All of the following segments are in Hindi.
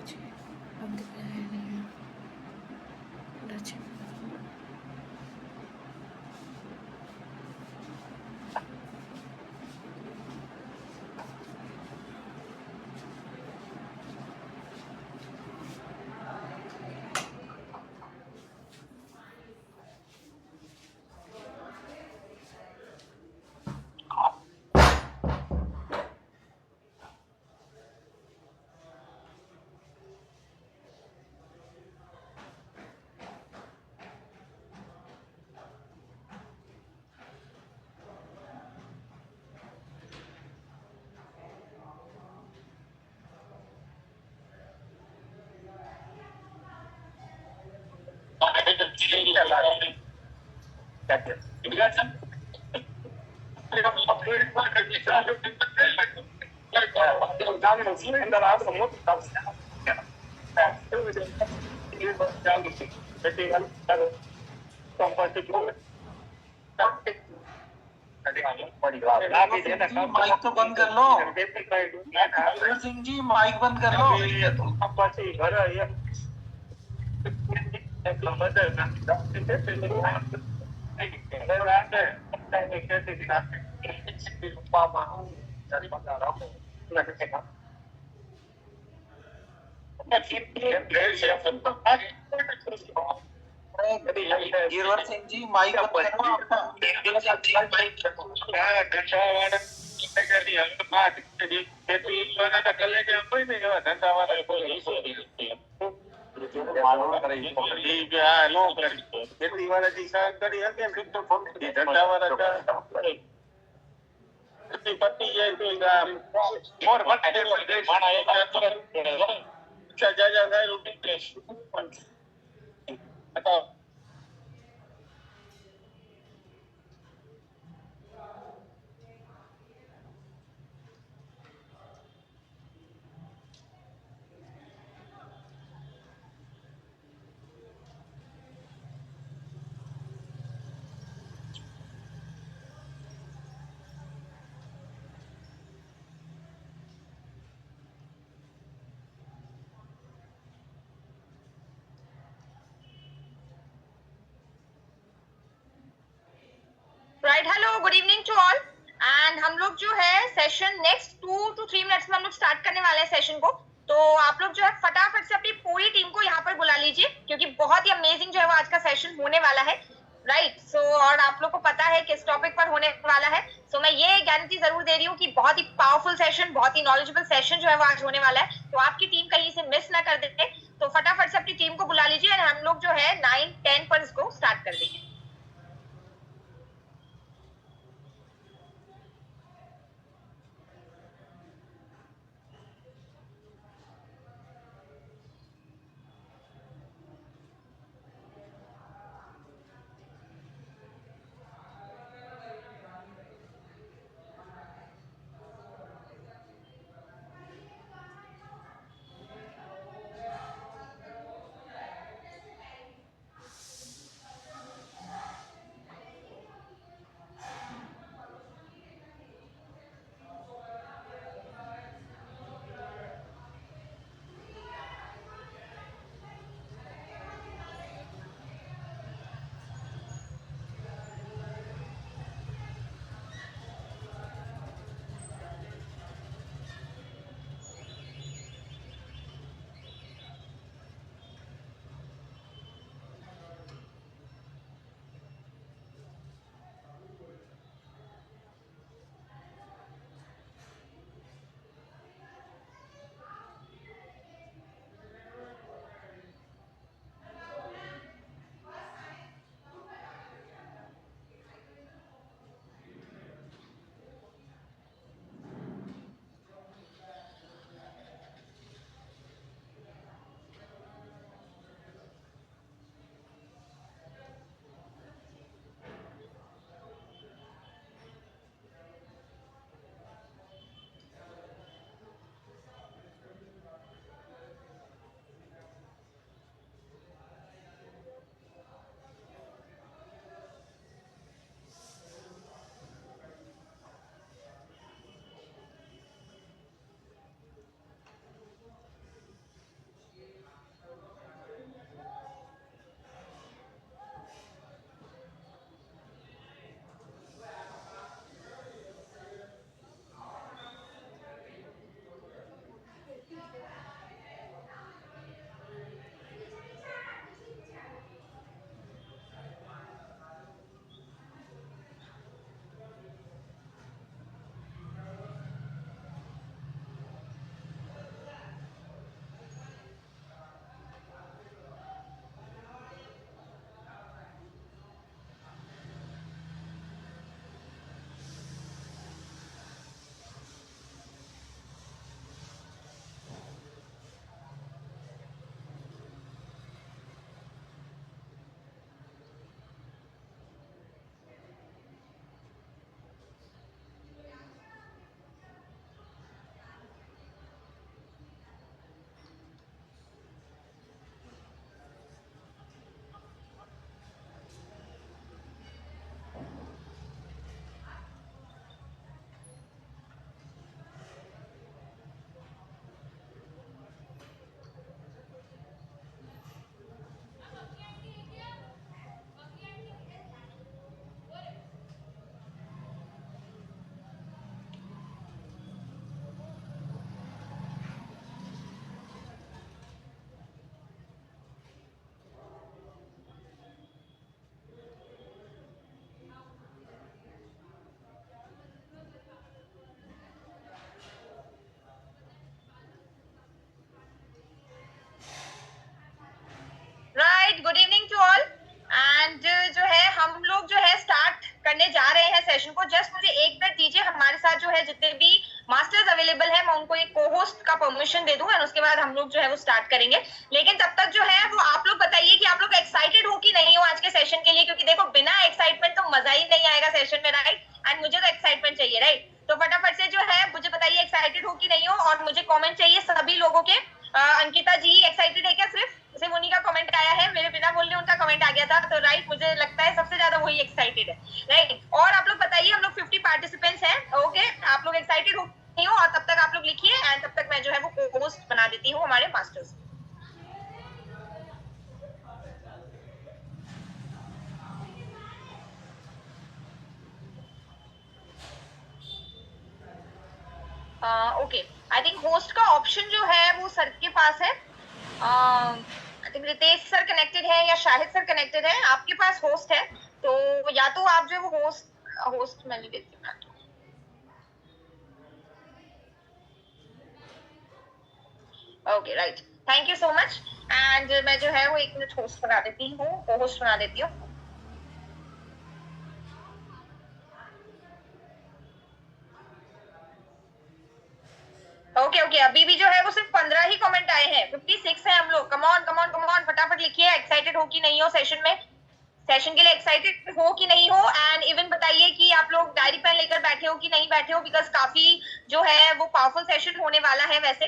लीजिए। अब दिख रहा है नहीं है अच्छा। माइक तो बंद कर लो। सिंह जी माइक बंद कर लो। गिरवर सिंह जी माइक बंद करो आपका। Right, hello, good evening to all. And हम लोग जो है सेशन नेक्स्ट 2 to 3 मिनट्स में हम लोग स्टार्ट करने वाले हैं सेशन को। तो आप लोग जो है फटाफट से अपनी पूरी टीम को यहाँ पर बुला लीजिए, क्योंकि बहुत ही अमेजिंग जो है वो आज का सेशन होने वाला है। राइट, सो और आप लोग को पता है किस टॉपिक पर होने वाला है। सो मैं ये गारंटी जरूर दे रही हूँ कि बहुत ही पावरफुल सेशन, बहुत ही नॉलेजेबल सेशन जो है वो आज होने वाला है। तो आपकी टीम कहीं से मिस ना कर दे, तो फटाफट से अपनी टीम को बुला लीजिए और हम लोग जो है 9-10 पर इसको स्टार्ट कर देंगे। भी मास्टर्स अवेलेबल है, मैं उनको एक को होस्ट का परमिशन दे दूं एंड उसके बाद हम लोग जो है वो स्टार्ट करेंगे। लेकिन तब तक जो है वो आप लोग बताइए कि आप लोग एक्साइटेड हो कि नहीं हो आज के सेशन के लिए, क्योंकि देखो बिना एक्साइटमेंट तो मजा ही नहीं आएगा सेशन में, राइट? एंड मुझे तो एक्साइटमेंट चाहिए, राइट? तो फटाफट से जो है मुझे बताइए एक्साइटेड हो कि नहीं हो, और मुझे कॉमेंट चाहिए सभी लोगों के। अंकिता जी एक्साइटेड है क्या? सिर्फ उन्हीं का कमेंट आया है, मेरे बिना बोलने उनका कमेंट आ गया था, तो राइट मुझे लगता है सबसे ज्यादा वही एक्साइटेड है, राइट? और आप लोग बताइए, हम लोग 50 पार्टिसिपेंट्स हैं, ओके? आप लोग एक्साइटेड हो नहीं हो, और तब तक आप लोग लिखिए एंड तब तक मैं जो है वो को होस्ट बना देती हूँ हमारे masters. Okay, I think host का ऑप्शन जो है वो सर के पास है। I think Ritesh sir connected है या शाहिद सर कनेक्टेड है, आपके पास होस्ट है, तो या तो आप जो वो होस्ट मैं नहीं देती हूँ। Okay right, thank you so much. And मैं जो है वो 1 मिनट होस्ट बना देती हूँ, को होस्ट बना देती हूँ। ओके ओके, अभी भी जो है वो सिर्फ 15 ही कमेंट आए हैं, 56 है हम लोग। Come on come on come on, फटाफट लिखिए एक्साइटेड हो कि नहीं हो सेशन में, सेशन के लिए एक्साइटेड हो कि नहीं हो। एंड इवन बताइए कि आप लोग डायरी पेन लेकर बैठे हो कि नहीं बैठे हो, बिकॉज काफी जो है वो पावरफुल सेशन होने वाला है वैसे,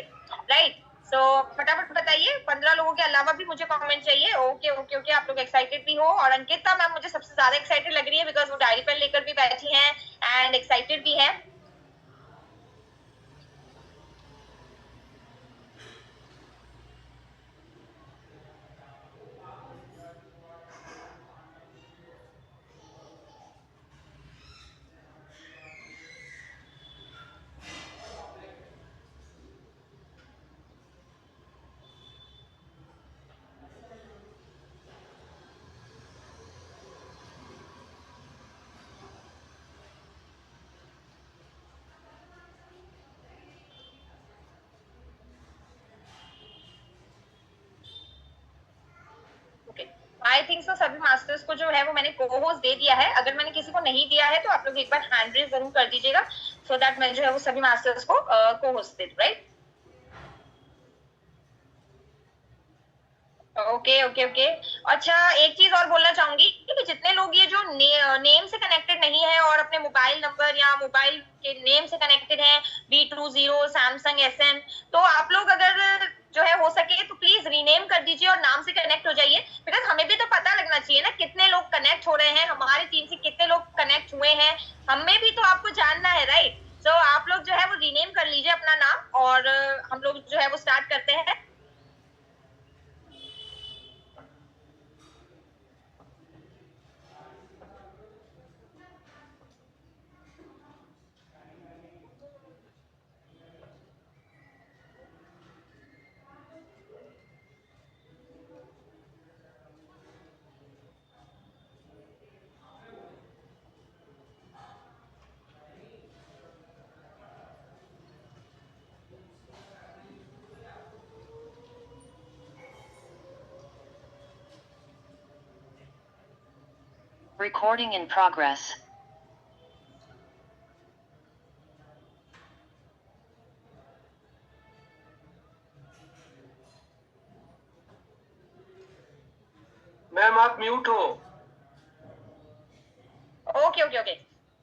राइट? सो फटाफट बताइए, 15 लोगों के अलावा भी मुझे कमेंट चाहिए। ओके ओके ओके, आप लोग एक्साइटेड भी हो, और अंकिता मैम मुझे सबसे ज्यादा एक्साइटेड लग रही है बिकॉज वो डायरी पेन लेकर भी बैठी हैं एंड एक्साइटेड भी है। आई थिंक सो सभी मास्टर्स को जो है वो मैंने को होस्ट दे दिया है। अगर मैंने किसी को नहीं दिया है तो आप लोग एक बार हैंड रेज जरूर कर दीजिएगा, सो दैट मैं जो है वो सभी मास्टर्स को को होस्ट दे दूं, राइट? ओके ओके ओके, अच्छा एक चीज और बोलना चाहूंगी कि जितने लोग ये जो नेम से कनेक्टेड नहीं है और अपने मोबाइल नंबर या मोबाइल के नेम से कनेक्टेड है, B20 सैमसंग SN, तो आप लोग अगर जो है हो सके तो प्लीज रीनेम कर दीजिए और नाम से कनेक्ट हो जाइए, बिकॉज हमें भी तो पता लगना चाहिए ना कितने लोग कनेक्ट हो रहे हैं, हमारी टीम से कितने लोग कनेक्ट हुए हैं, हमें भी तो आपको जानना है, राइट? सो आप लोग जो है वो रीनेम कर लीजिए अपना नाम, और हम लोग जो है वो स्टार्ट करते हैं। Recording in progress. मैम आप म्यूट हो। Okay okay okay,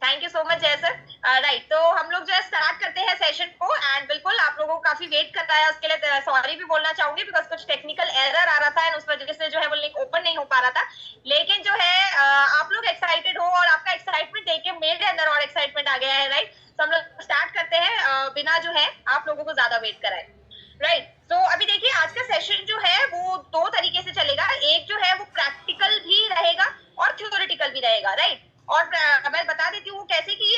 thank you so much जय सर। राइट, तो हम लोग जो है स्टार्ट करते हैं सेशन को, एंड बिल्कुल आप लोगों को काफी वेट करना है, उसके लिए सॉरी भी बोलना चाहूंगी बिकॉज कुछ टेक्निकल एरर आ रहा था एंड उस वजह से जो है वो लिंक ओपन नहीं हो पा रहा था। लेकिन जो है आप लोग एक्साइटेड हो और आपका एक्साइटमेंट देख के मेरे अंदर और एक्साइटमेंट आ गया है, राइट? तो हम लोग स्टार्ट करते हैं बिना जो है आप लोगों को ज्यादा वेट कराए, राइट? तो अभी देखिए आज का सेशन जो है वो 2 तरीके से चलेगा, एक जो है वो प्रैक्टिकल भी रहेगा और थ्योरेटिकल भी रहेगा, राइट? और मैं बता देती हूँ कैसे कि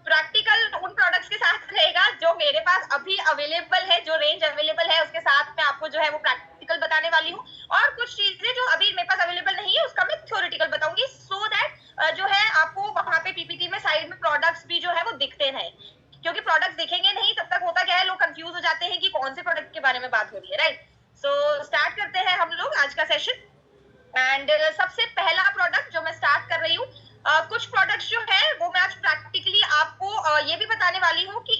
प्रैक्टिकल उन प्रोडक्ट्स के साथ रहेगा जो मेरे पास अभी अवेलेबल है, जो रेंज अवेलेबल है उसके साथ मैं आपको जो है वो प्रैक्टिकल बताने वाली हूँ, और कुछ चीजें जो अभी मेरे पास अवेलेबल नहीं है उसका मैं थ्योरेटिकल बताऊंगी, सो दैट जो है आपको वहां पे पीपीटी में साइड में प्रोडक्ट्स भी जो है वो दिखते हैं, क्योंकि प्रोडक्ट्स दिखेंगे नहीं तब तक होता क्या है, लोग कंफ्यूज हो जाते हैं कि कौन से प्रोडक्ट के बारे में बात हो रही है, राइट? सो स्टार्ट करते हैं हम लोग आज का सेशन। एंड सबसे पहला प्रोडक्ट जो मैं स्टार्ट कर रही हूँ, कुछ प्रोडक्ट्स जो है वो मैं आज प्रैक्टिकली आपको ये भी बताने वाली हूँ कि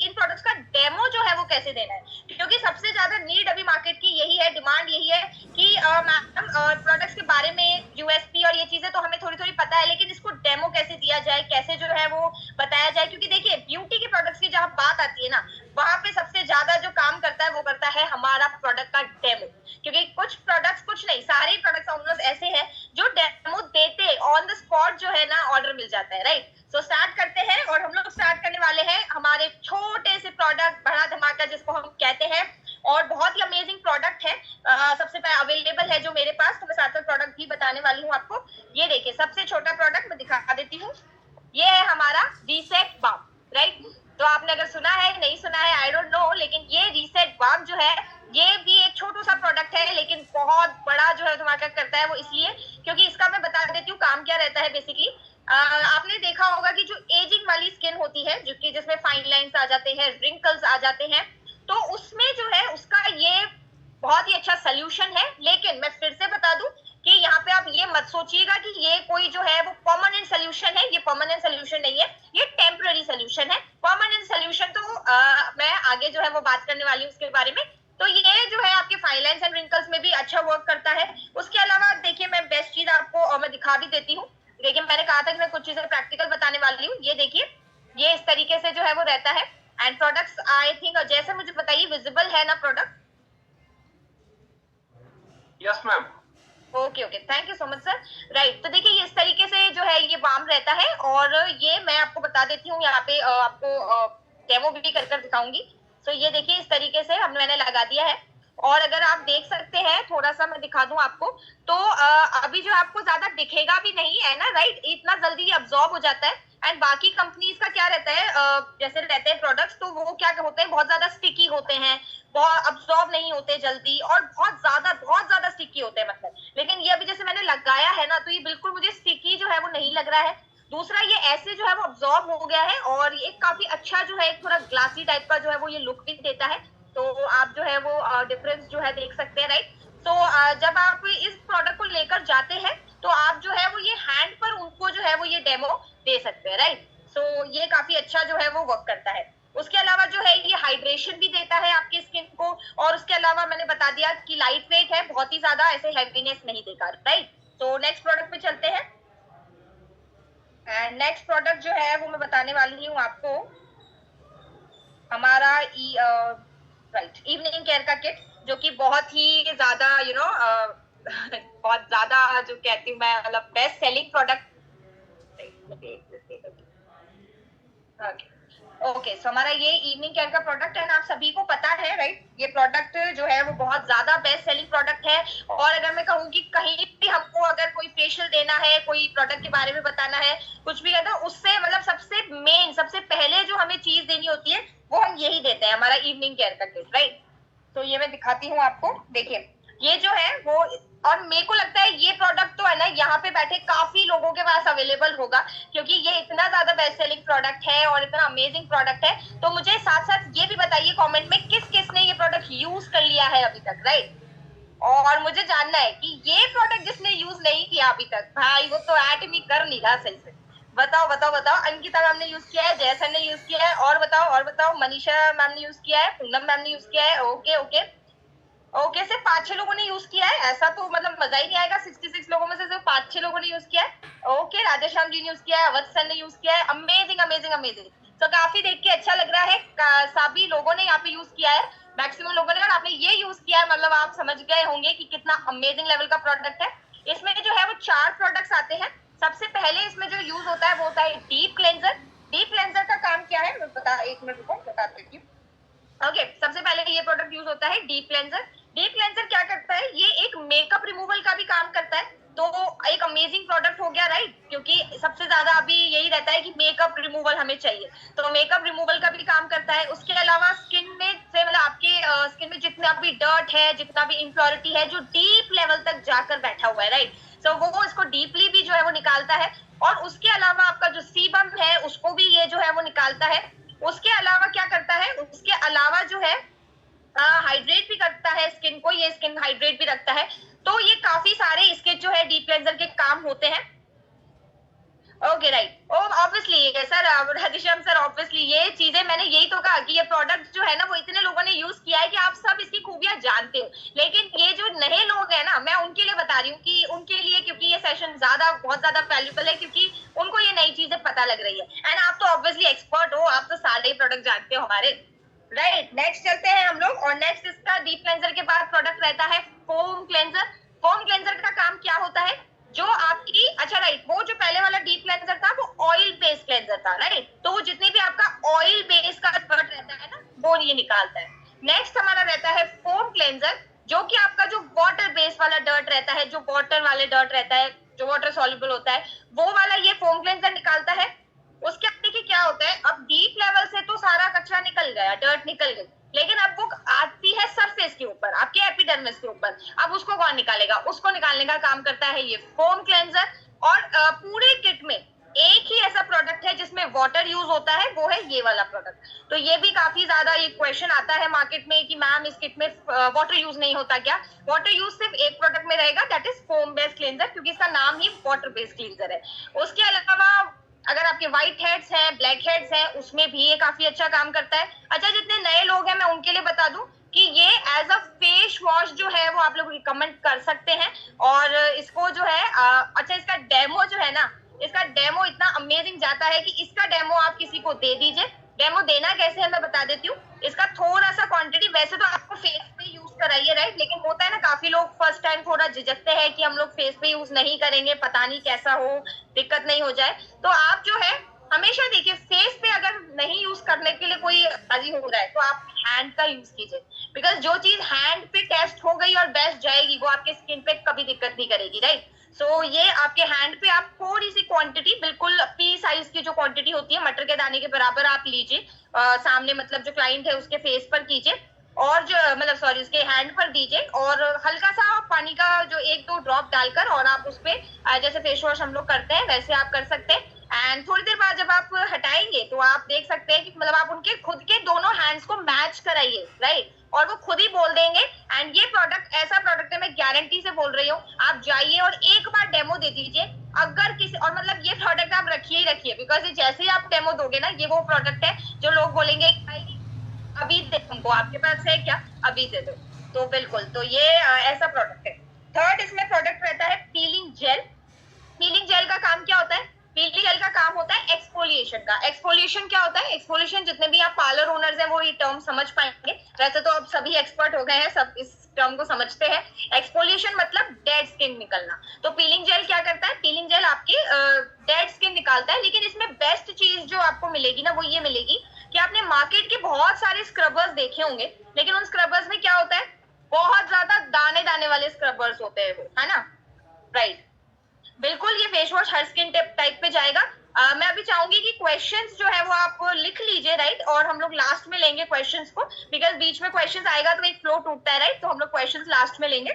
कैसे देना है, क्योंकि सबसे ज्यादा नीड अभी मार्केट की यही है, डिमांड यही है कि मैम प्रोडक्ट्स के बारे में यूएसपी और ये चीजें तो हमें थोड़ी थोड़ी पता है, लेकिन इसको डेमो कैसे दिया जाए, कैसे जो है वो बताया जाए, क्योंकि देखिए ब्यूटी के प्रोडक्ट्स की जहां बात आती है ना, वहां पे सबसे ज्यादा जो काम करता है वो करता है हमारा प्रोडक्ट का डेमो, क्योंकि कुछ प्रोडक्ट्स, कुछ नहीं सारे प्रोडक्ट्स ऑलमोस्ट ऐसे हैं जो डेमो देते ऑन द स्पॉट जो है ना ऑर्डर मिल जाता है, राइट। सो स्टार्ट करते हैं, और हम लोग स्टार्ट करने वाले हैं हमारे छोटे से प्रोडक्ट, बड़ा धमाका जिसको हम कहते हैं, और बहुत ही अमेजिंग प्रोडक्ट है। सबसे पहले अवेलेबल है जो मेरे पास, तो मैं साथ साथ प्रोडक्ट भी बताने वाली हूँ आपको। ये देखिए सबसे छोटा प्रोडक्ट मैं दिखा देती हूँ, ये है हमारा रीसेट बाम, राइट। तो आपने अगर सुना है नहीं सुना है आई डोंट नो, लेकिन ये रीसेट बाम जो है ये भी एक छोटा सा प्रोडक्ट है, लेकिन बहुत बड़ा जो है धमाका करता है। वो इसलिए क्योंकि इसका मैं बता देती हूँ काम क्या रहता है बेसिकली। आपने देखा होगा कि जो एजिंग वाली स्किन होती है, जो कि जिसमें फाइन लाइंस आ जाते हैं, रिंकल्स आ जाते हैं, तो उसमें जो है उसका ये बहुत ही अच्छा सोल्यूशन है। लेकिन मैं फिर से बता दूं कि यहाँ पे आप ये मत सोचिएगा कि ये कोई जो है वो परमानेंट सोल्यूशन है, ये परमानेंट सोल्यूशन नहीं है, ये टेम्पररी सोल्यूशन है। परमानेंट सोल्यूशन तो मैं आगे जो है वो बात करने वाली हूँ उसके बारे में। तो ये जो है आपके फाइन लाइंस एंड रिंकल्स में भी अच्छा वर्क करता है। उसके अलावा देखिए मैं बेस्ट चीज आपको और मैं दिखा भी देती हूँ। देखिए मैंने कहा था कि मैं कुछ चीजें प्रैक्टिकल बताने वाली हूँ। ये देखिए ये इस तरीके से जो है वो रहता है, एंड प्रोडक्ट्स आई थिंक जैसे मुझे बताइए विजिबल है ना product? Yes ma'am. Okay okay, thank you so much sir. Right, तो देखिए ये इस तरीके से जो है ये बाम रहता है, और ये मैं आपको बता देती हूँ यहाँ पे आपको डेमो भी कर दिखाऊंगी। तो ये देखिए इस तरीके से मैंने लगा दिया है, और अगर आप देख सकते हैं थोड़ा सा मैं दिखा दूं आपको, तो अभी जो आपको ज्यादा दिखेगा भी नहीं है ना, राइट, इतना जल्दी अब्सॉर्ब हो जाता है। एंड बाकी कंपनीज का क्या रहता है, जैसे रहते हैं प्रोडक्ट्स, तो वो क्या होते हैं बहुत ज्यादा स्टिकी होते हैं, बहुत अब्सॉर्ब नहीं होते जल्दी, और बहुत ज्यादा स्टिकी होते हैं मतलब। लेकिन ये अभी जैसे मैंने लगाया है ना, तो ये बिल्कुल मुझे स्टिकी जो है वो नहीं लग रहा है। दूसरा ये ऐसे जो है वो अब्सॉर्ब हो गया है, और ये काफी अच्छा जो है एक थोड़ा ग्लासी टाइप का जो है वो ये लुक भी देता है। तो आप जो है वो डिफरेंस जो है देख सकते हैं, राइट। तो जब आप इस प्रोडक्ट को लेकर जाते हैं तो आप जो है वो ये हैंड पर उनको जो है वो ये डेमो दे सकते हैं, राइट। सो ये काफी अच्छा जो है वो वर्क करता है। उसके अलावा जो है ये हाइड्रेशन भी देता है आपकी स्किन को, और उसके अलावा मैंने बता दिया कि लाइट वेट है, बहुत ही ज्यादा ऐसे हैवीनेस नहीं देगा, राइट। तो नेक्स्ट प्रोडक्ट पे चलते हैं, एंड नेक्स्ट प्रोडक्ट जो है वो मैं बताने वाली हूँ आपको, हमारा राइट इवनिंग केयर का किट, जो कि बहुत ही ज्यादा बहुत ज्यादा जो कहती हूँ मैं मतलब बेस्ट सेलिंग प्रोडक्ट। ओके, सो हमारा ये इवनिंग केयर का प्रोडक्ट है ना, आप सभी को पता है, राइट। ये प्रोडक्ट जो है वो बहुत ज्यादा बेस्ट सेलिंग प्रोडक्ट है, और अगर मैं कहूँ कि कहीं भी हमको अगर कोई फेशियल देना है, कोई प्रोडक्ट के बारे में बताना है, कुछ भी कहता है, उससे मतलब सबसे मेन सबसे पहले जो हमें चीज देनी होती है वो हम यही देते हैं, हमारा इवनिंग केयर का किट, राइट। तो ये मैं दिखाती हूँ आपको, देखिए ये जो है वो, और मेरे को लगता है ये प्रोडक्ट तो है ना यहाँ पे बैठे काफी लोगों के पास अवेलेबल होगा, क्योंकि ये इतना ज्यादा बेस्ट सेलिंग प्रोडक्ट है और इतना अमेजिंग प्रोडक्ट है। तो मुझे साथ साथ ये भी बताइए कमेंट में किस किस ने ये प्रोडक्ट यूज कर लिया है अभी तक, राइट। और मुझे जानना है कि ये प्रोडक्ट जिसने यूज नहीं किया अभी तक, भाई वो तो ऐड भी कर नहीं रहा सही से। बताओ बताओ बताओ, अंकिता मैम ने यूज किया है, जयसन ने यूज किया है, और बताओ, मनीषा मैम ने यूज किया है, पूनम मैम ने यूज किया है, ओके ओके ओके, सिर्फ 5-6 लोगों ने यूज किया है, ऐसा तो मतलब मजा ही नहीं आएगा। 66 लोगों में से सिर्फ 5-6 लोगों ने यूज किया है। ओके, राधेश्याम जी ने यूज किया है, अवध सर ने यूज किया है, अमेजिंग अमेजिंग अमेजिंग। तो काफी देख के अच्छा लग रहा है, सभी लोगों ने यहाँ पे यूज किया है, मैक्सिमम लोगों ने। और आपने ये यूज किया है मतलब आप समझ गए होंगे कि कितना अमेजिंग लेवल का प्रोडक्ट है। इसमें जो है वो 4 प्रोडक्ट्स आते हैं। सबसे पहले इसमें जो यूज होता है वो होता है डीप क्लेंजर। डीप क्लेंजर का काम क्या है मैं एक मिनट रुको बता देती हूँ। ओके, सबसे पहले ये प्रोडक्ट यूज होता है डीप क्लेंजर। डीप क्लेंजर क्या करता है, ये एक मेकअप रिमूवल का भी काम करता है। तो एक अमेजिंग प्रोडक्ट हो गया, राइट, क्योंकि सबसे ज्यादा अभी यही रहता है कि मेकअप रिमूवल हमें चाहिए, तो मेकअप रिमूवल का भी काम करता है। उसके अलावा स्किन में से मतलब आपके स्किन में जितना भी डर्ट है, जितना भी इम्प्योरिटी है, जो डीप लेवल तक जाकर बैठा हुआ है, राइट, तो वो इसको डीपली भी जो है वो निकालता है। और उसके अलावा आपका जो सीबम है उसको भी ये जो है वो निकालता है। उसके अलावा क्या करता है, उसके अलावा जो है हाइड्रेट भी करता है स्किन को, ये स्किन हाइड्रेट भी रखता है। तो ये काफी सारे इसके जो है डीप क्लेंजर के काम होते हैं। Okay right, obviously sir, Radheshyam sir, obviously ये चीजें मैंने यही तो कहा कि ये प्रोडक्ट जो है ना वो इतने लोगों ने यूज बहुत ज्यादा वैल्यूबल है, क्योंकि उनको ये नई चीजें पता लग रही है। एंड आप तो ऑब्वियसली एक्सपर्ट हो, आप तो सारे ही प्रोडक्ट जानते हो हमारे, राइट। नेक्स्ट चलते हैं हम लोग, और नेक्स्ट इसका डीप क्लेंजर के बाद प्रोडक्ट रहता है फोम क्लेंजर। फोम क्लेंजर का काम क्या होता है, जो आपकी, अच्छा राइट, वो जो पहले वाला डीप क्लेंजर था वो ऑयल बेस्ड क्लेंजर था, राइट। तो वो जितनी भी आपका ऑयल बेस का डर्ट रहता है ना, वो ये निकालता है। नेक्स्ट हमारा रहता है फोम क्लेंजर, जो कि आपका जो वाटर बेस वाला डर्ट रहता है, जो वाटर वाले डर्ट रहता है, जो वाटर सॉल्युबल होता है, वो वाला ये फोम क्लेंजर निकालता है। उसके बाद देखिए क्या होता है, अब डीप लेवल से तो सारा कचरा निकल गया, डर्ट निकल गई, लेकिन अब वो आती है सरफेस के ऊपर, आपके एपिडर्मिस के ऊपर। अब उसको कौन निकालेगा, उसको निकालने का काम करता है ये फोम क्लेंजर। और पूरे किट में एक ही ऐसा प्रोडक्ट है जिसमें वाटर यूज होता है, वो है ये वाला प्रोडक्ट। तो ये भी काफी ज्यादा ये क्वेश्चन आता है मार्केट में कि मैम इस किट में वाटर यूज नहीं होता क्या। वाटर यूज सिर्फ एक प्रोडक्ट में रहेगा, that is foam based cleanser, क्योंकि इसका नाम ही वाटर बेस्ड क्लींजर है। उसके अलावा अगर आपके व्हाइट हेड्स हैं, ब्लैक हेड्स हैं, उसमें भी ये काफी अच्छा काम करता है। अच्छा, जितने नए लोग हैं मैं उनके लिए बता दूं कि ये एज अ फेस वॉश जो है वो आप लोग रिकमेंड कर सकते हैं। और इसको जो है अच्छा, इसका डेमो जो है ना, इसका डेमो इतना अमेजिंग जाता है कि इसका डेमो आप किसी को दे दीजिए। डेमो देना कैसे है मैं बता देती हूँ। इसका थोड़ा सा क्वांटिटी, वैसे तो आपको फेस पे यूज कराइए, राइट, लेकिन होता है ना काफी लोग फर्स्ट टाइम थोड़ा झिझकते हैं कि हम लोग फेस पे यूज नहीं करेंगे, पता नहीं कैसा हो, दिक्कत नहीं हो जाए। तो आप जो है हमेशा देखिए, फेस पे अगर नहीं यूज करने के लिए कोई राजी हो रहा है तो आप हैंड का यूज कीजिए, बिकॉज जो चीज हैंड पे टेस्ट हो गई और बेस्ट जाएगी वो आपके स्किन पे कभी दिक्कत नहीं करेगी, राइट। सो ये आपके हैंड पे आप थोड़ी सी क्वांटिटी, बिल्कुल पी साइज की जो क्वांटिटी होती है, मटर के दाने के बराबर आप लीजिए, सामने मतलब जो क्लाइंट है उसके फेस पर कीजिए, और जो मतलब सॉरी उसके हैंड पर दीजिए, और हल्का सा पानी का जो 1-2 ड्रॉप डालकर, और आप उस पे जैसे फेस वॉश हम लोग करते हैं वैसे आप कर सकते हैं। एंड थोड़ी देर बाद जब आप हटाएंगे तो आप देख सकते हैं कि मतलब आप उनके खुद के दोनों हैंड्स को मैच कराइए, राइट, और वो खुद ही बोल देंगे। एंड ये प्रोडक्ट ऐसा प्रोडक्ट है, मैं गारंटी से बोल रही हूँ, आप जाइए और एक बार डेमो दे दीजिए। अगर किसी, और मतलब ये प्रोडक्ट आप रखिए ही रखिए, बिकॉज जैसे ही आप डेमो दोगे ना, ये वो प्रोडक्ट है जो लोग बोलेंगे अभी दे तुमको, आपके पास है क्या, अभी दे दो। तो बिल्कुल, तो ये ऐसा प्रोडक्ट है। थर्ड इसमें प्रोडक्ट रहता है पीलिंग जेल। पीलिंग जेल का काम क्या होता है, पीलिंग जेल का काम होता है एक्सफोलिएशन का। एक्सफोलिएशन क्या होता है, एक्सफोलिएशन जितने भी आप पार्लर ओनर्स हैं वो ये टर्म समझ पाएंगे, वैसे तो अब सभी एक्सपर्ट हो गए हैं, सब इस टर्म को समझते हैं। एक्सफोलिएशन मतलब डेड स्किन निकलना। तो पीलिंग जेल क्या करता है, पीलिंग जेल आपकी डेड स्किन निकालता है। लेकिन इसमें बेस्ट चीज जो आपको मिलेगी ना, वो ये मिलेगी कि आपने मार्केट के बहुत सारे स्क्रबर्स देखे होंगे, लेकिन उन स्क्रबर्स में क्या होता है, बहुत ज्यादा दाने दाने वाले स्क्रबर्स होते हैं वो, है ना, राइट। बिल्कुल ये फेस वॉश हर स्किन टाइप पे जाएगा। मैं अभी चाहूंगी कि क्वेश्चंस जो है वो आप लिख लीजिए, राइट, और हम लोग लास्ट में लेंगे क्वेश्चंस को, बिकॉज बीच में क्वेश्चंस आएगा तो एक फ्लो टूटता है, राइट, तो हम लोग क्वेश्चंस लास्ट में लेंगे,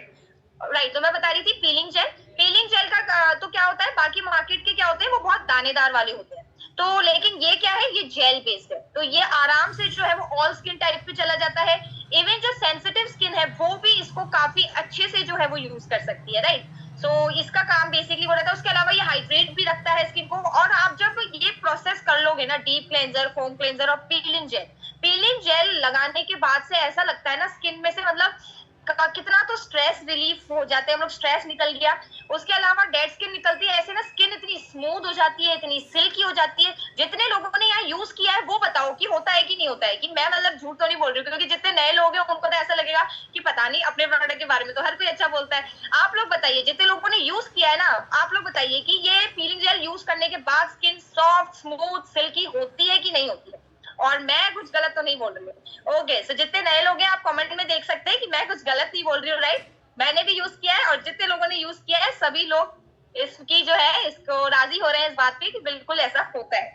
राइट। तो मैं बता रही थी पीलिंग जेल। पीलिंग जेल का तो क्या होता है, बाकी मार्केट के क्या होते हैं वो बहुत दानेदार वाले होते हैं, तो लेकिन ये क्या है, ये जेल बेस्ड है, तो ये आराम से जो है वो ऑल स्किन टाइप पे चला जाता है। इवन जो सेंसिटिव स्किन है वो भी इसको काफी अच्छे से जो है वो यूज कर सकती है, राइट। सो इसका काम बेसिकली वो रहता है। उसके अलावा ये हाइड्रेट भी रखता है स्किन को। और आप जब ये प्रोसेस कर लोगे ना, डीप क्लेंजर, फोम क्लेंजर और पीलिंग जेल लगाने के बाद से ऐसा लगता है ना स्किन में से, मतलब कितना तो स्ट्रेस रिलीफ हो जाते हैं हम लोग, स्ट्रेस निकल गया। उसके अलावा डेड स्किन निकलती है, ऐसे ना स्किन इतनी स्मूथ हो जाती है, इतनी सिल्की हो जाती है। जितने लोगों ने यहाँ यूज किया है वो बताओ कि होता है कि नहीं होता है, कि मैं मतलब झूठ तो नहीं बोल रही हूँ, क्योंकि जितने नए लोग हैं उनको तो ऐसा लगेगा कि पता नहीं, अपने प्रोडक्ट के बारे में तो हर कोई अच्छा बोलता है। आप लोग बताइए, जितने लोगों ने यूज किया है ना, आप लोग बताइए कि ये पीलिंग जेल यूज करने के बाद स्किन सॉफ्ट, स्मूथ, सिल्की होती है कि नहीं होती है, और मैं कुछ गलत तो नहीं बोल रही हूँ। ओके, सो जितने नए लोग हैं आप कमेंट में देख सकते हैं कि मैं कुछ गलत नहीं बोल रही हूँ, राइट। मैंने भी यूज किया है, और जितने लोगों ने यूज किया है सभी लोग इसकी जो है इसको राजी हो रहे हैं इस बात पे कि बिल्कुल ऐसा होता है,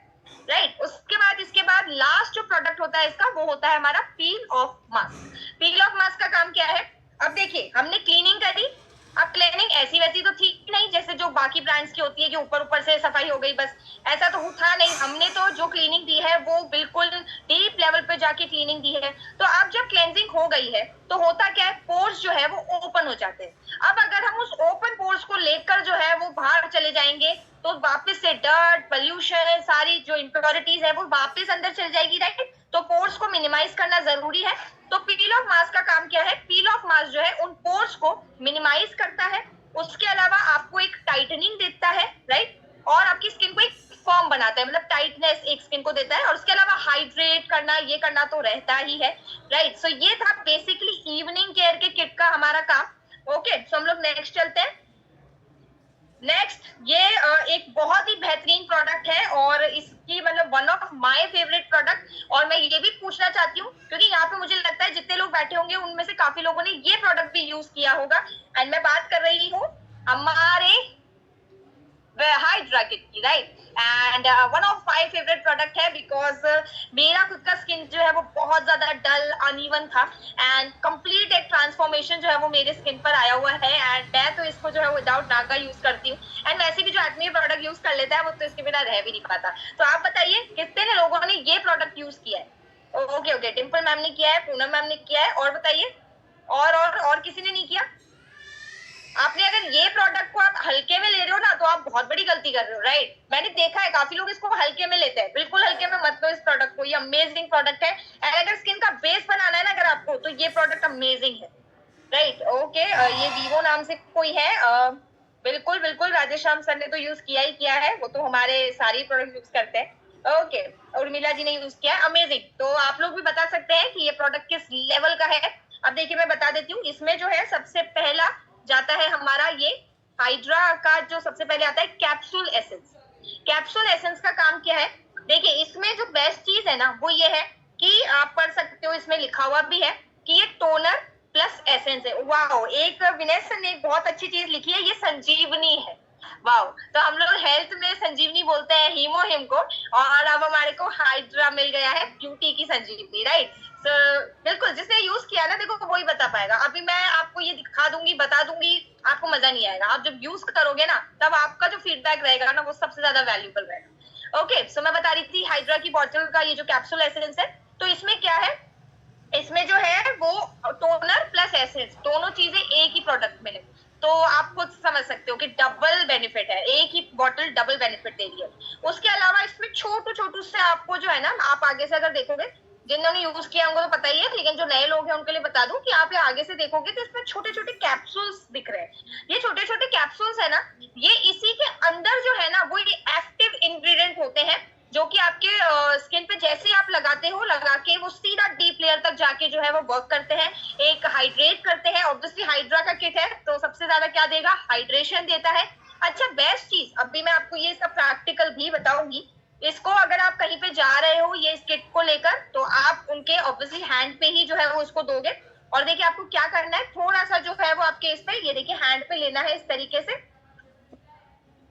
राइट। इसके बाद लास्ट जो प्रोडक्ट होता है इसका, वो होता है हमारा पील of mask. Peel of mask का काम क्या है, अब देखिए हमने क्लीनिंग करी, अब क्लीनिंग ऐसी वैसी तो थी नहीं जैसे जो बाकी ब्रांड्स की होती है कि ऊपर ऊपर से सफाई हो गई, बस ऐसा तो था नहीं। हमने तो जो क्लीनिंग दी है वो बिल्कुल डीप लेवल पे जाके क्लीनिंग दी है। तो अब जब क्लेंजिंग हो गई है तो होता क्या है, पोर्स जो है वो ओपन हो जाते हैं। अब अगर हम उस ओपन पोर्स को लेकर जो है वो बाहर चले जाएंगे तो वापस से डर्ट, पोल्यूशन, सारी जो इम्प्योरिटीज है वो वापस अंदर चल जाएगी, राइट। तो पोर्स को मिनिमाइज करना जरूरी है। तो पील ऑफ मास्क का काम क्या है, पील ऑफ मास्क जो है उन पोर्स को मिनिमाइज करता है, उसके अलावा आपको एक टाइटनिंग देता है, राइट, और आपकी स्किन को एक फर्म बनाता है, मतलब टाइटनेस एक स्किन को देता है, और उसके अलावा हाइड्रेट करना ये करना तो रहता ही है, राइट। सो ये था बेसिकली इवनिंग केयर के किट का हमारा काम। ओके, सो हम लोग नेक्स्ट चलते हैं। नेक्स्ट ये एक बहुत ही बेहतरीन प्रोडक्ट है और इसकी मतलब one of my favourite product. और मैं ये भी पूछना चाहती हूँ क्योंकि यहाँ पे मुझे लगता है जितने लोग बैठे होंगे उनमें से काफी लोगों ने ये प्रोडक्ट भी यूज किया होगा, एंड मैं बात कर रही हूँ हमारे हाइड्रा किट की, right. And one of my favourite product है बिकॉज मेरा खुद का स्किन जो है वो बहुत ज्यादा डल अनइवन था, एंड कंप्लीट एक ट्रांसफॉर्मेशन जो है वो मेरे स्किन पर आया हुआ है, एंड मैं तो इसको जो है विदाउट नागा यूज करती हूँ, एंड वैसे भी जो एक्ने प्रोडक्ट यूज कर लेता है वो तो इसके बिना रह भी नहीं पाता। तो आप बताइए कितने लोगों ने ये प्रोडक्ट यूज किया है? ओके ओके, डिम्पल मैम ने किया है, पूनम मैम ने किया है, और बताइए और किसी ने नहीं किया? आपने अगर ये प्रोडक्ट को आप हल्के में ले रहे हो ना तो आप बहुत बड़ी गलती कर रहे हो, राइट। मैंने देखा है काफी लोग इसको हल्के में लेते हैं, बिल्कुल हल्के में मत लो इस प्रोडक्ट को, ये अमेजिंग प्रोडक्ट है। एंड अगर स्किन का बेस बनाना है ना अगर आपको, तो ये प्रोडक्ट अमेजिंग है, राइट। ओके, ये वीवो नाम से कोई है, बिल्कुल बिल्कुल राजेश राम सर ने तो यूज किया ही किया है, वो तो हमारे सारे प्रोडक्ट यूज करते हैं। ओके, उर्मिला जी ने यूज किया है, अमेजिंग। तो आप लोग भी बता सकते हैं कि ये प्रोडक्ट किस लेवल का है। अब देखिए मैं बता देती हूँ, इसमें जो है सबसे पहला जाता है हमारा ये हाइड्रा का जो सबसे पहले आता है कैप्सूल एसेंस। कैप्सूल एसेंस का काम क्या है? देखिए इसमें जो बेस्ट चीज है ना वो ये है कि आप पढ़ सकते हो, इसमें लिखा हुआ भी है कि ये टोनर प्लस एसेंस है। वाओ, एक विनय सर ने एक बहुत अच्छी चीज लिखी है, ये संजीवनी है। वाओ, तो हम लोग हेल्थ में संजीवनी बोलते हैं हीमो हिम को, और अब हमारे को हाइड्रा मिल गया है ब्यूटी की संजीवनी, राइट। तो बिल्कुल जिसने यूज किया ना देखो वही बता पाएगा। अभी मैं आपको ये दिखा दूंगी बता दूंगी, आपको मजा नहीं आएगा। आप जब यूज करोगे ना तब आपका जो फीडबैक रहेगा ना वो सबसे ज्यादा वैल्यूबल रहेगा। ओके, सो मैं बता रही थी हाइड्रा की बॉटल का ये जो कैप्सूल एसेंस है, तो इसमें क्या है, इसमें जो है वो टोनर प्लस एसेंस दोनों चीजें एक ही प्रोडक्ट में है। तो आप खुद समझ सकते हो कि डबल बेनिफिट है, एक ही बॉटल डबल बेनिफिट दे रही है। उसके अलावा इसमें छोटू छोटू से आपको जो है ना, आप आगे से अगर देखोगे, जिन्होंने यूज किया होंगे तो पता ही है, लेकिन जो नए लोग हैं उनके लिए बता दूं कि आप ये आगे से देखोगे तो इसमें छोटे छोटे कैप्सूल्स दिख रहे हैं। ये छोटे छोटे कैप्सूल्स है ना, ये इसी के अंदर जो है ना वो ये एक्टिव इंग्रेडिएंट होते हैं जो कि आपके स्किन पे जैसे ही आप लगाते हो, लगा के वो सीधा डीप लेयर तक जाके जो है वो वर्क करते हैं, एक हाइड्रेट करते हैं। ऑब्वियसली हाइड्रा का किट है तो सबसे ज्यादा क्या देगा, हाइड्रेशन देता है। अच्छा, बेस्ट चीज अभी मैं आपको ये इसका प्रैक्टिकल भी बताऊंगी। इसको अगर आप कहीं पे जा रहे हो ये इस किट को लेकर, तो आप उनके ऑब्वियसली हैंड पे ही जो है वो इसको दोगे, और देखिए आपको क्या करना है, थोड़ा सा जो है वो आपके इस पे, ये देखिए हैंड पे लेना है इस तरीके से,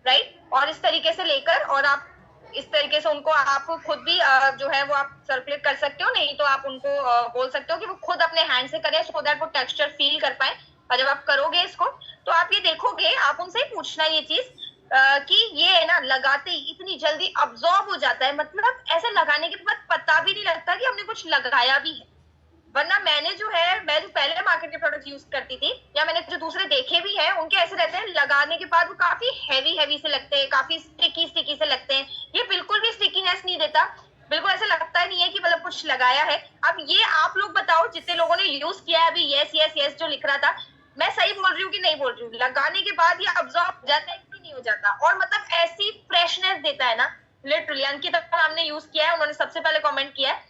राइट, और इस तरीके से लेकर, और आप इस तरीके से उनको आप खुद भी जो है वो आप सर्कुलेट कर सकते हो, नहीं तो आप उनको बोल सकते हो कि वो खुद अपने हैंड से करें, सो दैट वो टेक्सचर फील कर पाए। और जब आप करोगे इसको तो आप ये देखोगे, आप उनसे ही पूछना ये चीज कि ये है ना लगाते ही इतनी जल्दी अब्सॉर्ब हो जाता है, मतलब ऐसे लगाने के बाद पता भी नहीं लगता कि हमने कुछ लगाया भी है। वरना मैं जो पहले मार्केट के प्रोडक्ट यूज करती थी, या मैंने जो दूसरे देखे भी हैं, उनके ऐसे रहते हैं लगाने के बाद वो काफी हैवी से लगते हैं, काफी स्टिकी से लगते हैं। ये बिल्कुल भी स्टिकीनेस नहीं देता, बिल्कुल ऐसा लगता ही नहीं है कि मतलब कुछ लगाया है। अब ये आप लोग बताओ जितने लोगों ने यूज किया है अभी, यस जो लिख रहा था, मैं सही बोल रही हूँ कि नहीं बोल रही हूँ? लगाने के बाद ये अब्सॉर्ब हो जाता है कि नहीं हो जाता, और मतलब ऐसी फ्रेशनेस देता है ना, लिटरली। अंकिता मैम ने यूज किया है, उन्होंने सबसे पहले कमेंट किया है।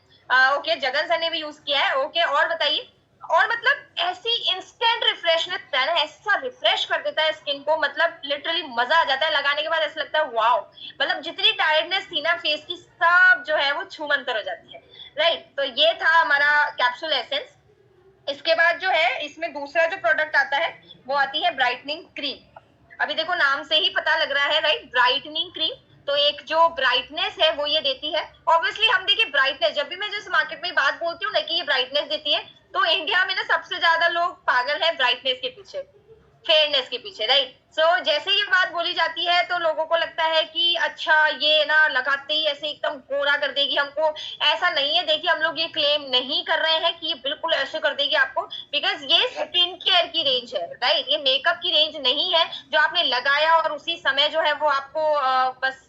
ओके, जगन सर ने भी यूज किया है। ओके, और बताइए। और मतलब ऐसी इंस्टेंट रिफ्रेशनेस है ना, ऐसा रिफ्रेश कर देता है स्किन को, मतलब लिटरली मजा आ जाता है लगाने के बाद। ऐसा लगता है वाओ, मतलब जितनी टायर्डनेस थी ना फेस की, सब जो है वो छूमंतर हो जाती है, राइट। तो ये था हमारा कैप्सूल एसेंस। इसके बाद जो है इसमें दूसरा जो प्रोडक्ट आता है वो आती है ब्राइटनिंग क्रीम। अभी देखो नाम से ही पता लग रहा है, राइट, ब्राइटनिंग क्रीम। तो एक जो ब्राइटनेस है वो ये देती है। ऑब्वियसली हम देखिए ब्राइटनेस, जब भी मैं जिस मार्केट में बात बोलती हूँ ना कि ये ब्राइटनेस देती है, तो इंडिया में ना सबसे ज्यादा लोग पागल है ब्राइटनेस के पीछे, फेयरनेस के पीछे, राइट। सो जैसे ये बात बोली जाती है तो लोगों को लगता है कि अच्छा ये ना लगाते ही ऐसे एकदम गोरा कर देगी हमको। ऐसा नहीं है, देखिए हम लोग ये क्लेम नहीं कर रहे हैं कि ये बिल्कुल ऐसे कर देगी आपको, बिकॉज ये स्किन केयर की रेंज है, राइट। ये मेकअप की रेंज नहीं है जो आपने लगाया और उसी समय जो है वो आपको बस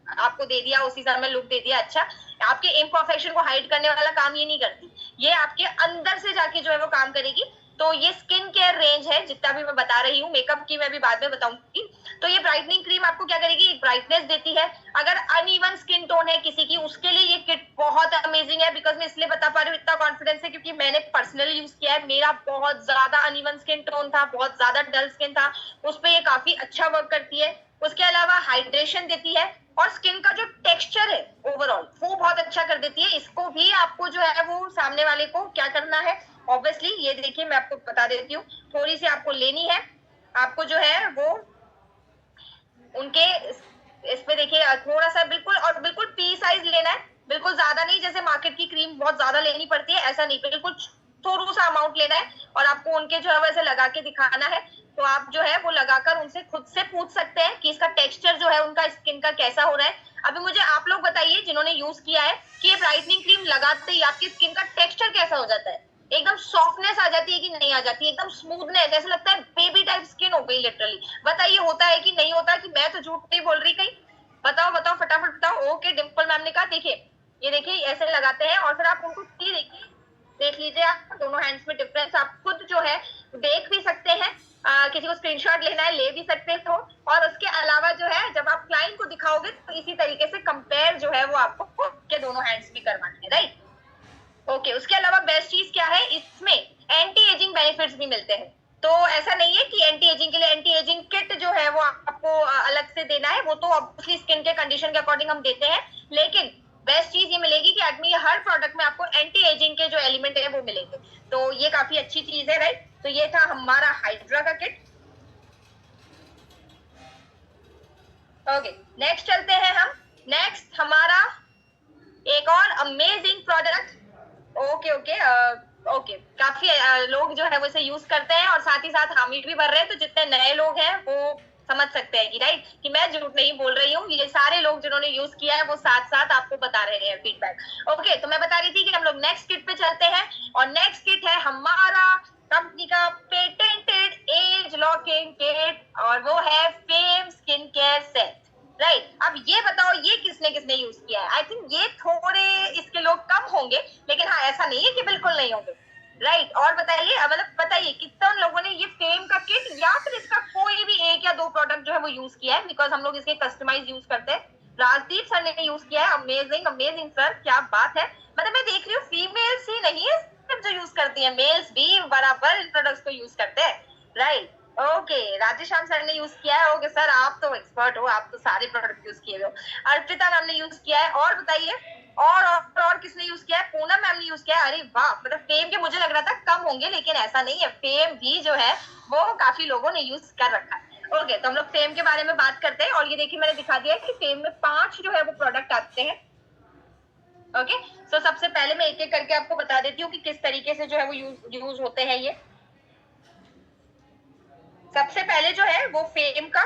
आपको दे दिया, उसी समय लुक दे दिया। अच्छा, आपके इम्परफेक्शन को हाइड करने वाला काम ये नहीं करती, ये आपके अंदर से जाके जो है वो काम करेगी। तो ये स्किन केयर रेंज है जितना भी मैं बता रही हूँ, मेकअप की मैं भी बाद में बताऊंगी। तो ये ब्राइटनिंग क्रीम आपको क्या करेगी, ब्राइटनेस देती है। अगर अनइवन स्किन टोन है किसी की, उसके लिए ये किट बहुत अमेजिंग है। बिकॉज मैं इसलिए बता पा रही हूँ इतना कॉन्फिडेंस है क्योंकि मैंने पर्सनली यूज किया है। मेरा बहुत ज्यादा अनइवन स्किन टोन था, बहुत ज्यादा डल स्किन था, उस पर ये काफी अच्छा वर्क करती है। उसके अलावा हाइड्रेशन देती है और स्किन का जो टेक्सचर है ओवरऑल वो बहुत अच्छा कर देती है। इसको भी आपको जो है वो सामने वाले को क्या करना है, ऑब्वियसली ये देखिए मैं आपको बता देती हूँ, थोड़ी सी आपको लेनी है, आपको जो है वो उनके इस पे देखिए थोड़ा सा बिल्कुल, और बिल्कुल पी साइज लेना है, बिल्कुल ज्यादा नहीं जैसे मार्केट की क्रीम बहुत ज्यादा लेनी पड़ती है, ऐसा नहीं, बिल्कुल थोड़ा सा अमाउंट लेना है और आपको उनके जो है वैसे लगा के दिखाना है। तो आप जो है वो लगाकर उनसे खुद से पूछ सकते हैं कि इसका टेक्सचर जो है उनका स्किन का कैसा हो रहा है। अभी मुझे आप लोग बताइए जिन्होंने यूज किया है कि ये ब्राइटनिंग क्रीम लगाते ही आपकी स्किन का टेक्सचर कैसा हो जाता है, एकदम सॉफ्टनेस आ जाती है कि नहीं आ जाती, एकदम स्मूथनेस, ऐसा लगता है बेबी टाइप स्किन हो गई लिटरली। बताइए होता है कि नहीं होता, कि मैं तो झूठ नहीं बोल रही कहीं, बताओ बताओ फटाफट बताओ। ओके डिम्पल मैम ने कहा देखिए ये देखिए ऐसे लगाते हैं और फिर आप उनको देखिए, देख लीजिए आप दोनों हैंड्स में डिफरेंस आप खुद जो है देख भी सकते हैं। किसी को स्क्रीनशॉट लेना है ले भी सकते हो, और उसके अलावा जो है जब आप क्लाइंट को दिखाओगे तो इसी तरीके से कंपेयर जो है वो आपको के दोनों हैंड्स भी करवाने हैं, राइट। ओके उसके अलावा बेस्ट चीज क्या है, इसमें एंटी एजिंग बेनिफिट्स भी मिलते हैं। तो ऐसा नहीं है कि एंटी एजिंग के लिए एंटी एजिंग किट जो है वो आपको अलग से देना है, वो तो ऑब्वियसली स्किन के कंडीशन के अकॉर्डिंग हम देते हैं, लेकिन बेस्ट चीज ये मिलेगी कि एडमी हर प्रोडक्ट में आपको एंटी एजिंग के जो एलिमेंट है वो मिलेंगे, तो ये काफी अच्छी चीज है, राइट। तो ये था हमारा हाइड्रा का किट। ओके नेक्स्ट चलते हैं हम, नेक्स्ट हमारा एक और amazing product. Okay okay okay काफी लोग जो है वो इसे यूज करते हैं और साथ ही साथ हामी भी भर रहे हैं, तो जितने नए लोग हैं वो समझ सकते हैं कि राइट कि मैं झूठ नहीं बोल रही हूँ, ये सारे लोग जिन्होंने यूज किया है वो साथ साथ आपको बता रहे हैं फीडबैक। ओके तो मैं बता रही थी कि हम लोग नेक्स्ट किट पे चलते हैं, और नेक्स्ट किट है हमारा कंपनी का पेटेंटेड एज लॉकिंग किट, और वो है fame skin care set, right. अब ये बताओ ये किसने किसने यूज किया है, आई थिंक ये थोड़े इसके लोग कम होंगे, लेकिन हाँ ऐसा नहीं है कि बिल्कुल नहीं होंगे, राइट। और बताइए मतलब बताइए कितने लोगों ने ये फेम का किट या फिर इसका कोई भी एक या दो प्रोडक्ट जो है वो यूज किया है, बिकॉज हम लोग इसके कस्टमाइज यूज करते हैं। राजदीप सर ने यूज किया है, अमेजिंग अमेजिंग सर, क्या बात है। मतलब मैं देख रही हूँ फीमेल्स ही नहीं है जो यूज करती है, मेल्स भी बराबर इन प्रोडक्ट्स को यूज करते हैं, राइट। ओके राधेश्याम सर ने यूज किया है, ओके सर आप तो एक्सपर्ट हो, आप तो सारे प्रोडक्ट यूज किए हो। अर्पिता मैम ने यूज किया है, और बताइए और किसने यूज किया है, पूनम मैम ने यूज किया है। अरे वाह, मतलब फेम के मुझे लग रहा था कम होंगे, लेकिन ऐसा नहीं है, फेम भी जो है वो काफी लोगों ने यूज कर रखा है। ओके तो हम लोग फेम के बारे में बात करते हैं, और ये देखिए मैंने दिखा दिया है कि फेम में 5 जो है वो प्रोडक्ट आते हैं। ओके तो सबसे पहले मैं एक एक करके आपको बता देती हूँ कि किस तरीके से जो है वो यूज होते हैं ये। सबसे पहले जो है वो फेम का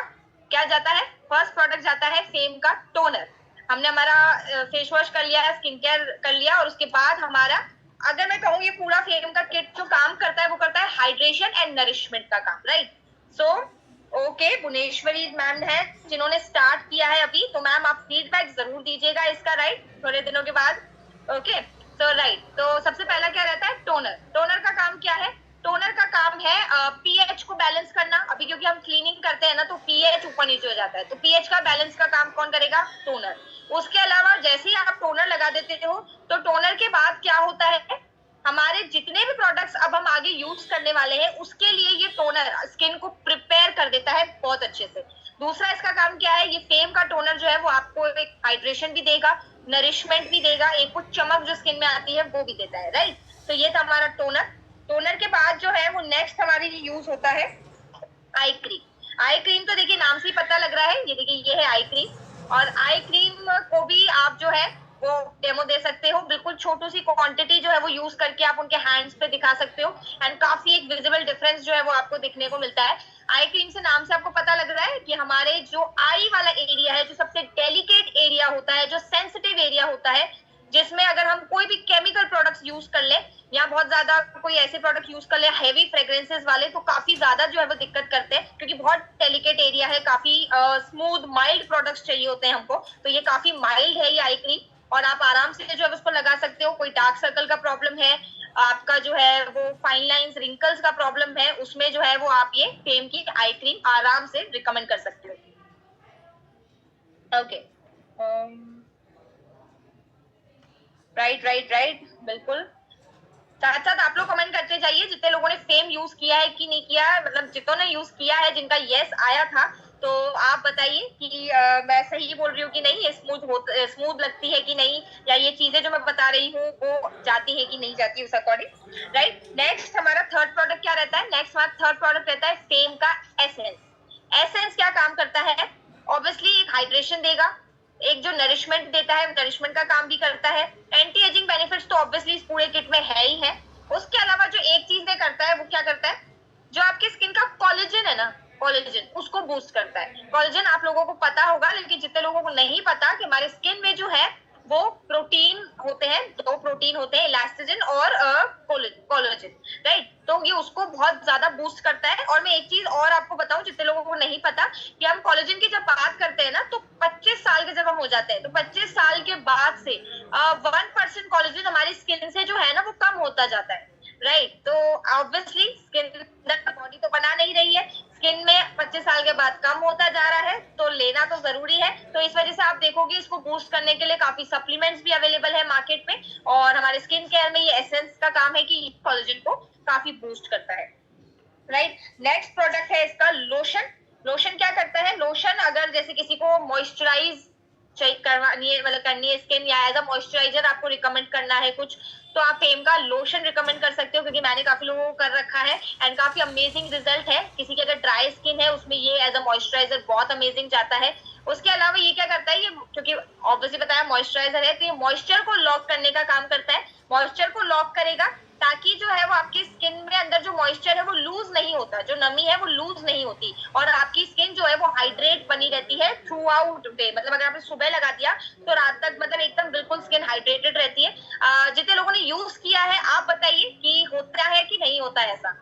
क्या जाता है, फर्स्ट प्रोडक्ट जाता है फेम का टोनर। हमने हमारा फेस वॉश कर लिया है, स्किन केयर कर लिया, और उसके बाद हमारा अगर मैं कहूँ ये पूरा फेम का किट जो काम करता है वो करता है हाइड्रेशन एंड नरिशमेंट का काम, right. So okay Bhuvaneshwari ma'am है जिन्होंने स्टार्ट किया है अभी, तो मैम आप फीडबैक जरूर दीजिएगा इसका, राइट, थोड़े दिनों के बाद। ओके तो राइट, तो सबसे पहला क्या रहता है टोनर। टोनर का काम क्या है, टोनर का काम है पीएच को बैलेंस करना। अभी क्योंकि हम क्लीनिंग करते हैं ना तो पीएच ऊपर नीचे हो जाता है, तो पीएच का बैलेंस का काम कौन करेगा, टोनर। उसके अलावा जैसे ही आप टोनर लगा देते हो तो टोनर के बाद क्या होता है, हमारे जितने भी प्रोडक्ट्स अब हम आगे यूज करने वाले हैं उसके लिए ये टोनर स्किन को प्रिपेयर कर देता है बहुत अच्छे से। दूसरा इसका काम क्या है, ये फेम का टोनर जो है वो आपको एक हाइड्रेशन भी देगा, नरिशमेंट भी देगा, एक कुछ चमक जो स्किन में आती है वो भी देता है, राइट। तो ये था हमारा टोनर। टोनर के बाद जो है वो नेक्स्ट हमारी यूज होता है आई क्रीम। आई क्रीम तो देखिए नाम से ही पता लग रहा है, ये देखिए ये है आई क्रीम, और आई क्रीम को भी आप जो है वो डेमो दे सकते हो, बिल्कुल छोटी सी क्वांटिटी जो है वो यूज करके आप उनके हैंड्स पे दिखा सकते हो, एंड काफी एक विजिबल डिफरेंस जो है वो आपको दिखने को मिलता है। आई क्रीम से नाम से आपको पता लग रहा है कि हमारे जो आई वाला एरिया है, जो सबसे डेलिकेट एरिया होता है, जो सेंसिटिव एरिया होता है, जिसमें अगर हम कोई भी केमिकल प्रोडक्ट्स यूज कर ले या बहुत ज्यादा कोई ऐसे प्रोडक्ट यूज कर ले हेवी फ्रेग्रेंसेस वाले, तो काफी ज्यादा जो है वो दिक्कत करते हैं, क्योंकि बहुत डेलिकेट एरिया है, काफी स्मूथ माइल्ड प्रोडक्ट्स चाहिए होते हैं हमको, तो ये काफी माइल्ड है ये आई क्रीम, और आप आराम से जो है उसको लगा सकते हो। कोई डार्क सर्कल का प्रॉब्लम है, आपका जो है वो फाइन लाइंस रिंकल्स का प्रॉब्लम है, उसमें जो है वो आप ये फेम की आई क्रीम आराम से रिकमेंड कर सकते हो। ओके, राइट, बिल्कुल। साथ साथ आप लोग कमेंट करते जाइए जितने लोगों ने फेम यूज किया है कि नहीं किया है, मतलब जितनों ने यूज किया है, जिनका यस आया था, तो आप बताइए कि मैं सही बोल रही हूँ कि नहीं, ये स्मूथ लगती है कि नहीं, या ये चीजें जो मैं बता रही हूँ वो जाती है कि नहीं जाती उस अकॉर्डिंग, राइट। नेक्स्ट हमारा थर्ड प्रोडक्ट क्या रहता है? नेक्स्ट हमारा थर्ड प्रोडक्ट रहता है फेम का एसेंस। एसेंस क्या काम करता है? ऑब्वियसली एक हाइड्रेशन देगा, एक जो नरिशमेंट देता है, नरिशमेंट का काम भी करता है। एंटी एजिंग बेनिफिट्स तो ऑब्वियसली इस पूरे किट में है ही है। उसके अलावा जो एक चीज ये करता है वो क्या करता है, जो आपकी स्किन का कोलेजन है ना, कोलेजन उसको बूस्ट करता है। कोलेजन आप लोगों को पता होगा, लेकिन जितने लोगों को नहीं पता कि हमारे स्किन में जो है वो प्रोटीन होते हैं, दो प्रोटीन होते हैं, इलास्टिजन और कोलेजन, राइट। तो ये उसको बहुत ज्यादा बूस्ट करता है। और मैं एक चीज और आपको बताऊं, जितने लोगों को नहीं पता, कि हम कोलेजन की जब बात करते हैं ना, तो 25 साल के जब हम हो जाते हैं, तो 25 साल के बाद से 1% कोलेजन हमारी स्किन से जो है ना वो कम होता जाता है, राइट। तो ऑब्वियसली स्किन बॉडी तो बना नहीं रही है, स्किन में 25 साल के बाद कम होता जा रहा है, तो लेना तो जरूरी है। तो इस वजह से आप देखोगे इसको बूस्ट करने के लिए काफी सप्लीमेंट्स भी अवेलेबल है मार्केट में, और हमारे स्किन केयर में ये एसेंस का काम है कि कोलेजन को काफी बूस्ट करता है, राइट। नेक्स्ट प्रोडक्ट है इसका लोशन। लोशन क्या करता है? लोशन अगर जैसे किसी को मॉइस्चराइज करवानी है, मतलब करनी है स्किन, या एज अ मॉइस्चराइजर आपको रिकमेंड करना है कुछ, तो आप फेम का लोशन रिकमेंड कर सकते हो, क्योंकि मैंने काफी लोगों को कर रखा है एंड काफी अमेजिंग रिजल्ट है। किसी की अगर ड्राई स्किन है उसमें ये एज अ मॉइस्चराइजर बहुत अमेजिंग जाता है। उसके अलावा ये क्या करता है, ये क्योंकि ऑब्वियसली बताया मॉइस्चराइजर है, तो ये मॉइस्चर को लॉक करने का काम करता है। मॉइस्चर को लॉक करेगा ताकि जो है वो आपकी स्किन में अंदर जो मॉइस्चर है वो लूज नहीं होता, जो नमी है वो लूज नहीं होती, और आपकी स्किन जो है वो हाइड्रेट बनी रहती है थ्रू आउट डे। मतलब अगर आपने सुबह लगा दिया तो रात तक मतलब एकदम बिल्कुल स्किन हाइड्रेटेड रहती है। जितने लोगों ने यूज किया है आप बताइए कि होता है कि नहीं होता है ऐसा,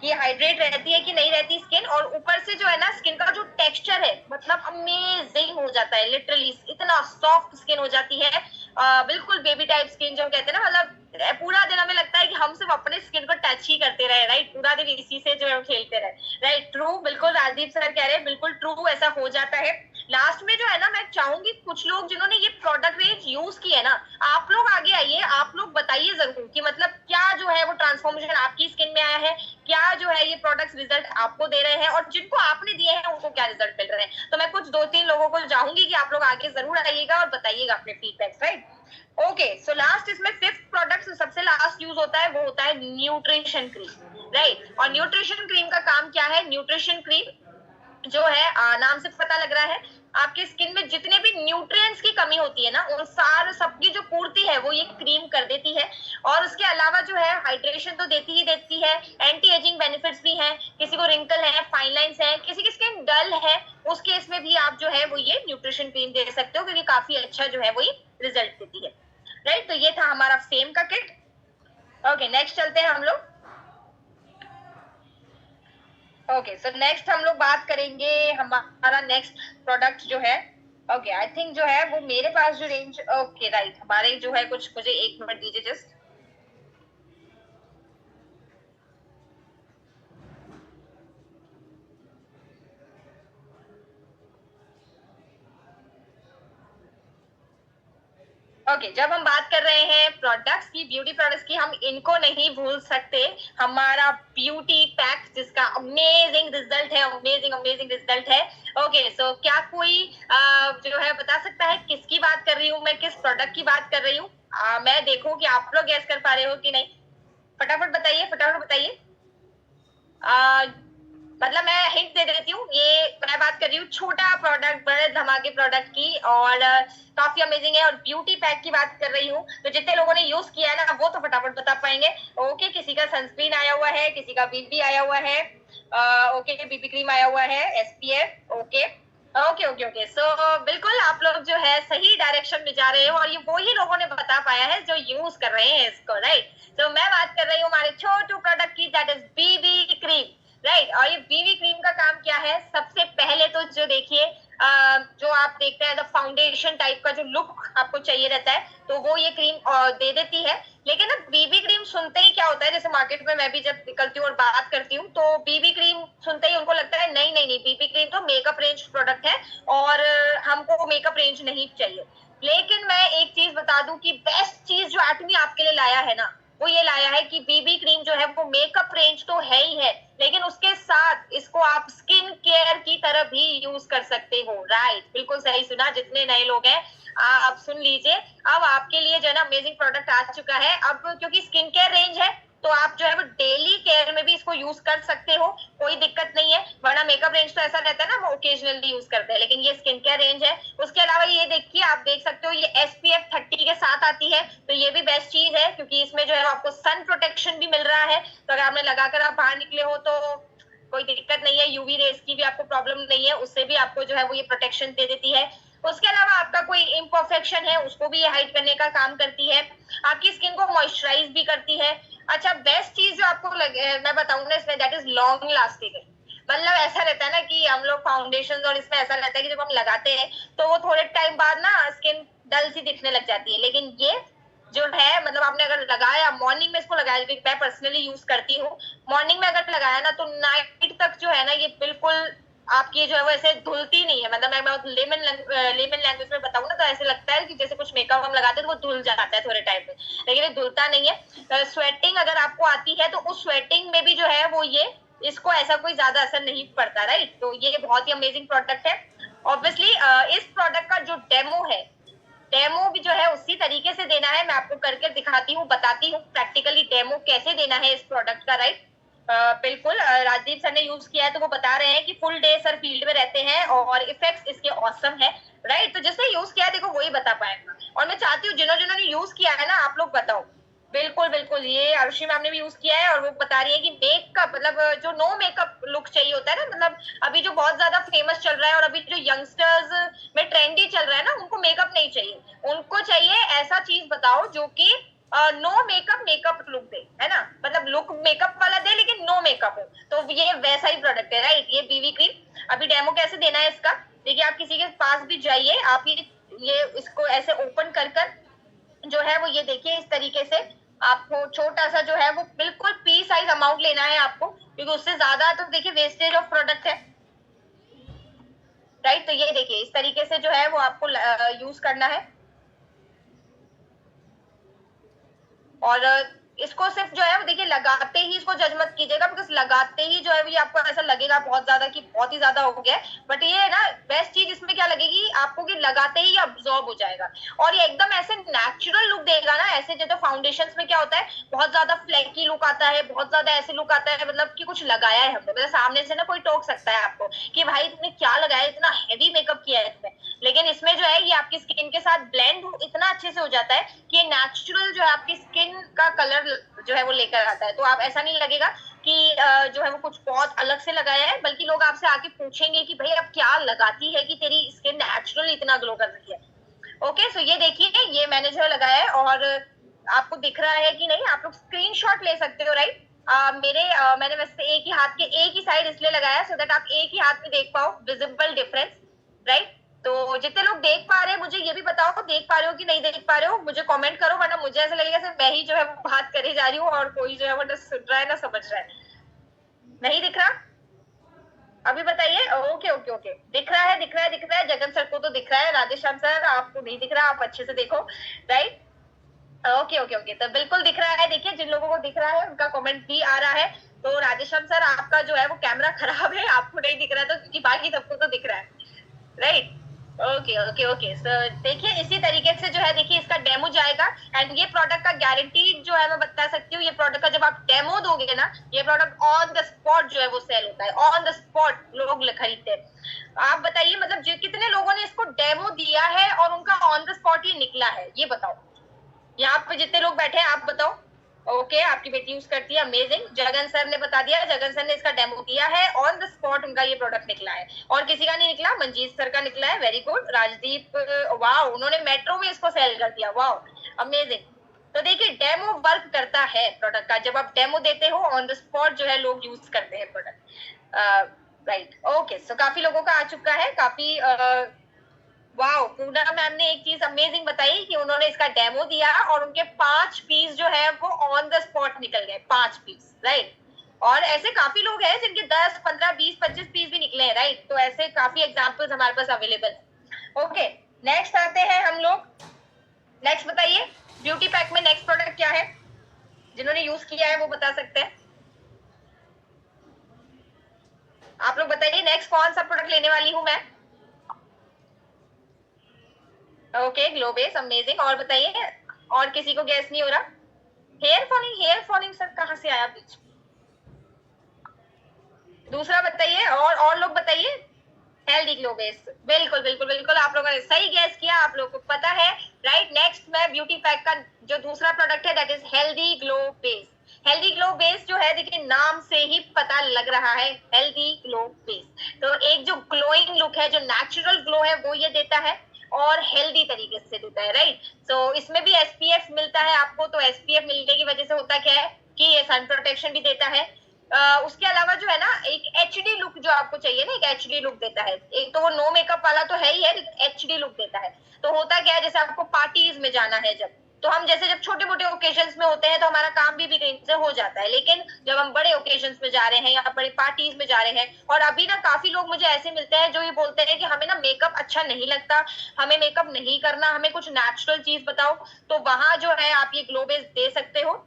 कि हाइड्रेट रहती है कि नहीं रहती स्किन। और ऊपर से जो है ना स्किन का जो टेक्सचर है मतलब अमेजिंग हो जाता है, लिटरली इतना सॉफ्ट स्किन हो जाती है, बिल्कुल बेबी टाइप स्किन जो कहते हैं ना, मतलब पूरा दिन हमें लगता है कि हम सिर्फ अपने स्किन को टच ही करते रहे, राइट। पूरा दिन इसी से जो है खेलते रहे, राइट। ट्रू, बिल्कुल राजदीप सर कह रहे हैं, बिल्कुल ट्रू, ऐसा हो जाता है। लास्ट में जो है ना मैं चाहूंगी कुछ लोग जिन्होंने ये प्रोडक्ट रेंज यूज की है ना, आप लोग आगे आइए, आप लोग बताइए जरूर कि मतलब क्या जो है वो ट्रांसफॉर्मेशन आपकी स्किन में आया है, क्या जो है ये प्रोडक्ट्स रिजल्ट आपको दे रहे हैं, और जिनको आपने दिए हैं उनको क्या रिजल्ट मिल रहे हैं। तो मैं कुछ 2-3 लोगों को चाहूंगी कि आप लोग आगे जरूर आइएगा और बताइएगा अपने feedbacks, right. Okay, so last इसमें फिफ्थ प्रोडक्ट सबसे लास्ट यूज होता है, वो होता है न्यूट्रिशन क्रीम, राइट। और न्यूट्रिशन क्रीम का काम क्या है? न्यूट्रिशन क्रीम जो है नाम से पता लग रहा है, आपके स्किन में जितने भी न्यूट्रिएंट्स की कमी होती है ना उन सारे सबकी जो पूर्ति है वो ये क्रीम कर देती है। और उसके अलावा जो है हाइड्रेशन तो देती ही देती है, एंटी एजिंग बेनिफिट्स भी हैं, किसी को रिंकल है, फाइन लाइंस है, किसी की स्किन डल है, उस केस में भी आप जो है वो ये न्यूट्रिशन क्रीम दे सकते हो, क्योंकि काफी अच्छा जो है वो ये रिजल्ट देती है, राइट। तो ये था हमारा फेम का किट। ओके, नेक्स्ट चलते हैं हम लोग। ओके, सो नेक्स्ट हम लोग बात करेंगे, हमारा नेक्स्ट प्रोडक्ट जो है, ओके आई थिंक जो है वो मेरे पास जो रेंज, ओके राइट, हमारे जो है कुछ, मुझे 1 मिनट दीजिए जस्ट। ओके, जब हम बात कर रहे हैं प्रोडक्ट्स की, ब्यूटी प्रोडक्ट्स की, हम इनको नहीं भूल सकते। हमारा ब्यूटी पैक जिसका अमेजिंग रिजल्ट है, अमेजिंग रिजल्ट है। ओके, सो क्या कोई जो है बता सकता है किसकी बात कर रही हूँ मैं, किस प्रोडक्ट की बात कर रही हूँ? मैं देखूं कि आप लोग गैस कर पा रहे हो कि नहीं। फटाफट बताइए। मतलब मैं हिंट दे देती हूँ, ये मैं बात कर रही हूँ छोटा प्रोडक्ट, बड़े धमाके प्रोडक्ट की, और काफी अमेजिंग है। और ब्यूटी पैक की बात कर रही हूँ, तो जितने लोगों ने यूज किया है ना वो तो फटाफट बता पाएंगे। ओके, किसी का सनस्क्रीन आया हुआ है, किसी का बीबी आया हुआ है, ओके बीबी क्रीम आया हुआ है, एसपीएफ, ओके। सो बिल्कुल आप लोग जो है सही डायरेक्शन में जा रहे हो, और ये वही लोगों ने बता पाया है जो यूज कर रहे हैं इसको, राइट। तो मैं बात कर रही हूँ हमारे छोटू प्रोडक्ट की, that is BB cream, right. और ये बीबी क्रीम का काम क्या है? सबसे पहले तो जो देखिए, जो आप देखते हैं फाउंडेशन टाइप का जो लुक आपको चाहिए रहता है, तो वो ये क्रीम दे देती है। लेकिन ना बीबी क्रीम सुनते ही क्या होता है, जैसे मार्केट में मैं भी जब निकलती हूँ और बात करती हूँ तो बीबी क्रीम सुनते ही उनको लगता है नहीं नहीं नहीं, बीबी क्रीम तो मेकअप रेंज प्रोडक्ट है और हमको मेकअप रेंज नहीं चाहिए। लेकिन मैं एक चीज बता दूं कि बेस्ट चीज जो एटमी आपके लिए लाया है ना, वो ये लाया है कि बीबी क्रीम जो है वो मेकअप रेंज तो है ही है, लेकिन उसके साथ इसको आप स्किन केयर की तरह भी यूज कर सकते हो। राइट, बिल्कुल सही सुना। जितने नए लोग हैं आप सुन लीजिए, अब आपके लिए जो है ना अमेजिंग प्रोडक्ट आ चुका है। अब क्योंकि स्किन केयर रेंज है तो आप जो है वो डेली केयर में भी इसको यूज कर सकते हो, कोई दिक्कत नहीं है। वरना मेकअप रेंज तो ऐसा रहता है ना, वो ओकेजनली यूज करते हैं, लेकिन ये स्किन केयर रेंज है। उसके अलावा ये देखिए, आप देख सकते हो ये SPF 30 के साथ आती है, तो ये भी बेस्ट चीज है क्योंकि इसमें जो है आपको सन प्रोटेक्शन भी मिल रहा है। तो अगर आपने लगाकर आप बाहर निकले हो तो कोई दिक्कत नहीं है, यूवी रेज की भी आपको प्रॉब्लम नहीं है, उससे भी आपको जो है वो ये प्रोटेक्शन दे देती है। उसके अलावा आपका कोई इम्परफेक्शन है उसको भी ये हाइड करने का काम करती है, आपकी स्किन को मॉइस्चराइज भी करती है। अच्छा, बेस्ट चीज जो आपको मैं बताऊं ना इसमें, दैट इज लॉन्ग लास्टिंग। मतलब ऐसा रहता है ना कि हम लोग फाउंडेशन और इसमें ऐसा रहता है कि जब हम लगाते हैं तो वो थोड़े टाइम बाद ना स्किन डल सी दिखने लग जाती है, लेकिन ये जो है मतलब आपने अगर लगाया मॉर्निंग में इसको लगाया, क्योंकि मैं पर्सनली यूज करती हूँ, मॉर्निंग में अगर लगाया ना तो नाइट तक जो है ना ये बिल्कुल आपकी जो है वो ऐसे धुलती नहीं है। मतलब मैं लेमन लैंग्वेज में बताऊँ ना तो ऐसे लगता है कि जैसे कुछ मेकअप हम लगाते हैं तो वो धुल जाता है थोड़े टाइम में, लेकिन ये धुलता नहीं है। स्वेटिंग अगर आपको आती है तो उस स्वेटिंग में भी जो है वो ये इसको ऐसा कोई ज्यादा असर नहीं पड़ता। राइट, तो ये बहुत ही अमेजिंग प्रोडक्ट है। ऑब्वियसली इस प्रोडक्ट का जो डेमो है, डेमो भी जो है उसी तरीके से देना है। मैं आपको करके दिखाती हूँ, बताती हूँ प्रैक्टिकली डेमो कैसे देना है इस प्रोडक्ट का। राइट, बिल्कुल राजदीप सर ने यूज किया है तो वो बता रहे हैं कि फुल डे सर फील्ड में रहते हैं और इफेक्ट्स इसके ऑसम है। राइट, तो जिसने यूज किया देखो वही बता पाएगा, और मैं चाहती हूँ जिन्होंने यूज किया है ना आप लोग बताओ। बिल्कुल बिल्कुल, ये आरुषि मैम ने भी यूज किया है और वो बता रही है कि मेकअप मतलब जो नो मेकअप लुक चाहिए होता है ना, मतलब अभी जो बहुत ज्यादा फेमस चल रहा है और अभी जो यंगस्टर्स में ट्रेंडी चल रहा है ना, उनको मेकअप नहीं चाहिए, उनको चाहिए ऐसा चीज बताओ जो कि नो मेकअप लुक दे, है ना, मतलब लुक मेकअप वाला दे लेकिन नो मेकअप हो, तो ये वैसा ही प्रोडक्ट है। राइट, ये बीबी क्रीम। अभी डेमो कैसे देना है इसका देखिए, आप किसी के पास भी जाइए, आप ये इसको ऐसे ओपन कर जो है वो ये देखिए इस तरीके से आपको छोटा सा जो है वो बिल्कुल पी साइज अमाउंट लेना है आपको, क्योंकि उससे ज्यादा तो देखिए वेस्टेज ऑफ प्रोडक्ट है। राइट, तो ये देखिए इस तरीके से जो है वो आपको यूज करना है, और इसको सिर्फ जो है वो देखिए लगाते ही इसको जज मत कीजिएगा, बिकॉज लगाते ही जो है ये आपको ऐसा लगेगा बहुत ज्यादा कि बहुत ही ज्यादा हो गया है, बट ये है ना बेस्ट चीज इसमें क्या लगेगी आपको कि लगाते ही अब्सॉर्ब हो जाएगा और ये एकदम ऐसे नेचुरल लुक देगा ना। ऐसे जैसे फाउंडेशन में क्या होता है, बहुत ज्यादा फ्लैकी लुक आता है, बहुत ज्यादा ऐसे लुक आता है मतलब कि कुछ लगाया है हमने, मतलब सामने से ना कोई टोक सकता है आपको कि भाई तुमने क्या लगाया, इतना हैवी मेकअप किया है इसमें, लेकिन इसमें जो है ये आपकी स्किन के साथ ब्लेंड इतना अच्छे से हो जाता है कि ये नेचुरल जो है आपकी स्किन का कलर जो है वो लेकर आता है। तो आप ऐसा नहीं लगेगा कि जो है वो कुछ बहुत अलग से लगाया है, बल्कि लोग आपसे आके पूछेंगे कि भाई अब क्या लगाती है कि तेरी स्किन नेचुरल इतना ग्लो कर रही है। ओके, सो ये देखिए ये मैंने जो लगाया है और आपको दिख रहा है कि नहीं, आप लोग स्क्रीनशॉट ले सकते हो। राइट, मैंने वैसे एक ही हाथ के एक ही साइड इसलिए लगाया सो दैट आप एक ही हाथ में देख पाओ विजिबल डिफरेंस। राइट, तो जितने लोग देख पा रहे हैं मुझे ये भी बताओ, देख पा रहे हो कि नहीं देख पा रहे हो, मुझे कमेंट करो, वरना मुझे ऐसा लगेगा सिर्फ मैं ही जो है वो बात करे जा रही हूँ और कोई जो है वो ना सुन रहा है ना समझ रहा है। नहीं दिख रहा, अभी बताइए। ओके ओके ओके, दिख रहा है दिख रहा है दिख रहा है, जगन सर को तो दिख रहा है, राधेश्याम सर आपको नहीं दिख रहा, आप अच्छे से देखो। राइट, ओके ओके ओके, तो बिल्कुल दिख रहा है। देखिए जिन लोगों को दिख रहा है उनका कमेंट भी आ रहा है। तो राधेश्याम सर आपका जो है वो कैमरा खराब है, आपको नहीं दिख रहा, तो क्योंकि बाकी सबको तो दिख रहा है। राइट, ओके ओके ओके, सो देखिए इसी तरीके से जो है देखिए इसका डेमो जाएगा एंड ये प्रोडक्ट का गारंटी जो है मैं बता सकती हूँ, ये प्रोडक्ट का जब आप डेमो दोगे ना, ये प्रोडक्ट ऑन द स्पॉट जो है वो सेल होता है, ऑन द स्पॉट लोग खरीदते हैं। आप बताइए मतलब कितने लोगों ने इसको डेमो दिया है और उनका ऑन द स्पॉट ही निकला है, ये बताओ। यहाँ पे जितने लोग बैठे हैं आप बताओ। ओके, आपकी बेटी यूज करती है, अमेजिंग। जगन सर ने बता दिया, जगन सर ने इसका डेमो किया है, ऑन द स्पॉट उनका ये प्रोडक्ट निकला है। और किसी का नहीं निकला, मंजीत सर का निकला है, वेरी गुड। राजदीप, वाह, उन्होंने मेट्रो में इसको सेल कर दिया, वाह अमेजिंग। तो देखिए डेमो वर्क करता है प्रोडक्ट का, जब आप डेमो देते हो ऑन द स्पॉट जो है लोग यूज करते हैं प्रोडक्ट। राइट, ओके, सो काफी लोगों का आ चुका है, काफी वाओ, पूनम मैम ने एक चीज अमेजिंग बताई कि उन्होंने इसका डेमो दिया और उनके 5 पीस जो है वो ऑन द स्पॉट निकल गए, 5 पीस, राइट। और ऐसे काफी लोग हैं जिनके 10, 15, 20, 25 पीस भी निकले हैं, राइट। तो ऐसे काफी एग्जांपल्स हमारे पास अवेलेबल है। ओके, नेक्स्ट आते हैं हम लोग। नेक्स्ट बताइए, ब्यूटी पैक में नेक्स्ट प्रोडक्ट क्या है? जिन्होंने यूज किया है वो बता सकते हैं। आप लोग बताइए नेक्स्ट कौन सा प्रोडक्ट लेने वाली हूं मैं। Okay, glow base, amazing. और बताइए, और किसी को गैस नहीं हो रहा? हेयर फॉलिंग सर कहाँ से आया बीच? दूसरा बताइए, और लोग बताइए। हेल्दी ग्लो बेस, बिल्कुल बिल्कुल बिल्कुल, आप लोगों ने सही गैस किया, आप लोगों को पता है, राइट। नेक्स्ट मैं ब्यूटी पैक का जो दूसरा प्रोडक्ट है that is healthy glow base. Healthy glow base जो है, देखिए नाम से ही पता लग रहा है, हेल्दी ग्लो बेस। तो एक जो ग्लोइंग लुक है, जो नेचुरल ग्लो है वो ये देता है और हेल्दी तरीके से देता है, राइट। सो इसमें भी एसपीएफ मिलता है आपको। तो एसपीएफ मिलने की वजह से होता क्या है कि ये सन प्रोटेक्शन भी देता है। उसके अलावा जो है ना, एक एचडी लुक जो आपको चाहिए ना, एक एचडी लुक देता है। एक तो वो नो मेकअप वाला तो है ही है, लेकिन एचडी लुक देता है। तो होता क्या है, जैसे आपको पार्टीज में जाना है जब, तो हम जैसे जब छोटे मोटे ओकेजन्स में होते हैं तो हमारा काम भी कहीं से हो जाता है, लेकिन जब हम बड़े ओकेजन्स में जा रहे हैं या बड़े पार्टीज में जा रहे हैं, और अभी ना काफी लोग मुझे ऐसे मिलते हैं जो ये बोलते हैं कि हमें ना मेकअप अच्छा नहीं लगता, हमें मेकअप नहीं करना, हमें कुछ नेचुरल चीज बताओ। तो वहां जो है आप ये ग्लो बेस दे सकते हो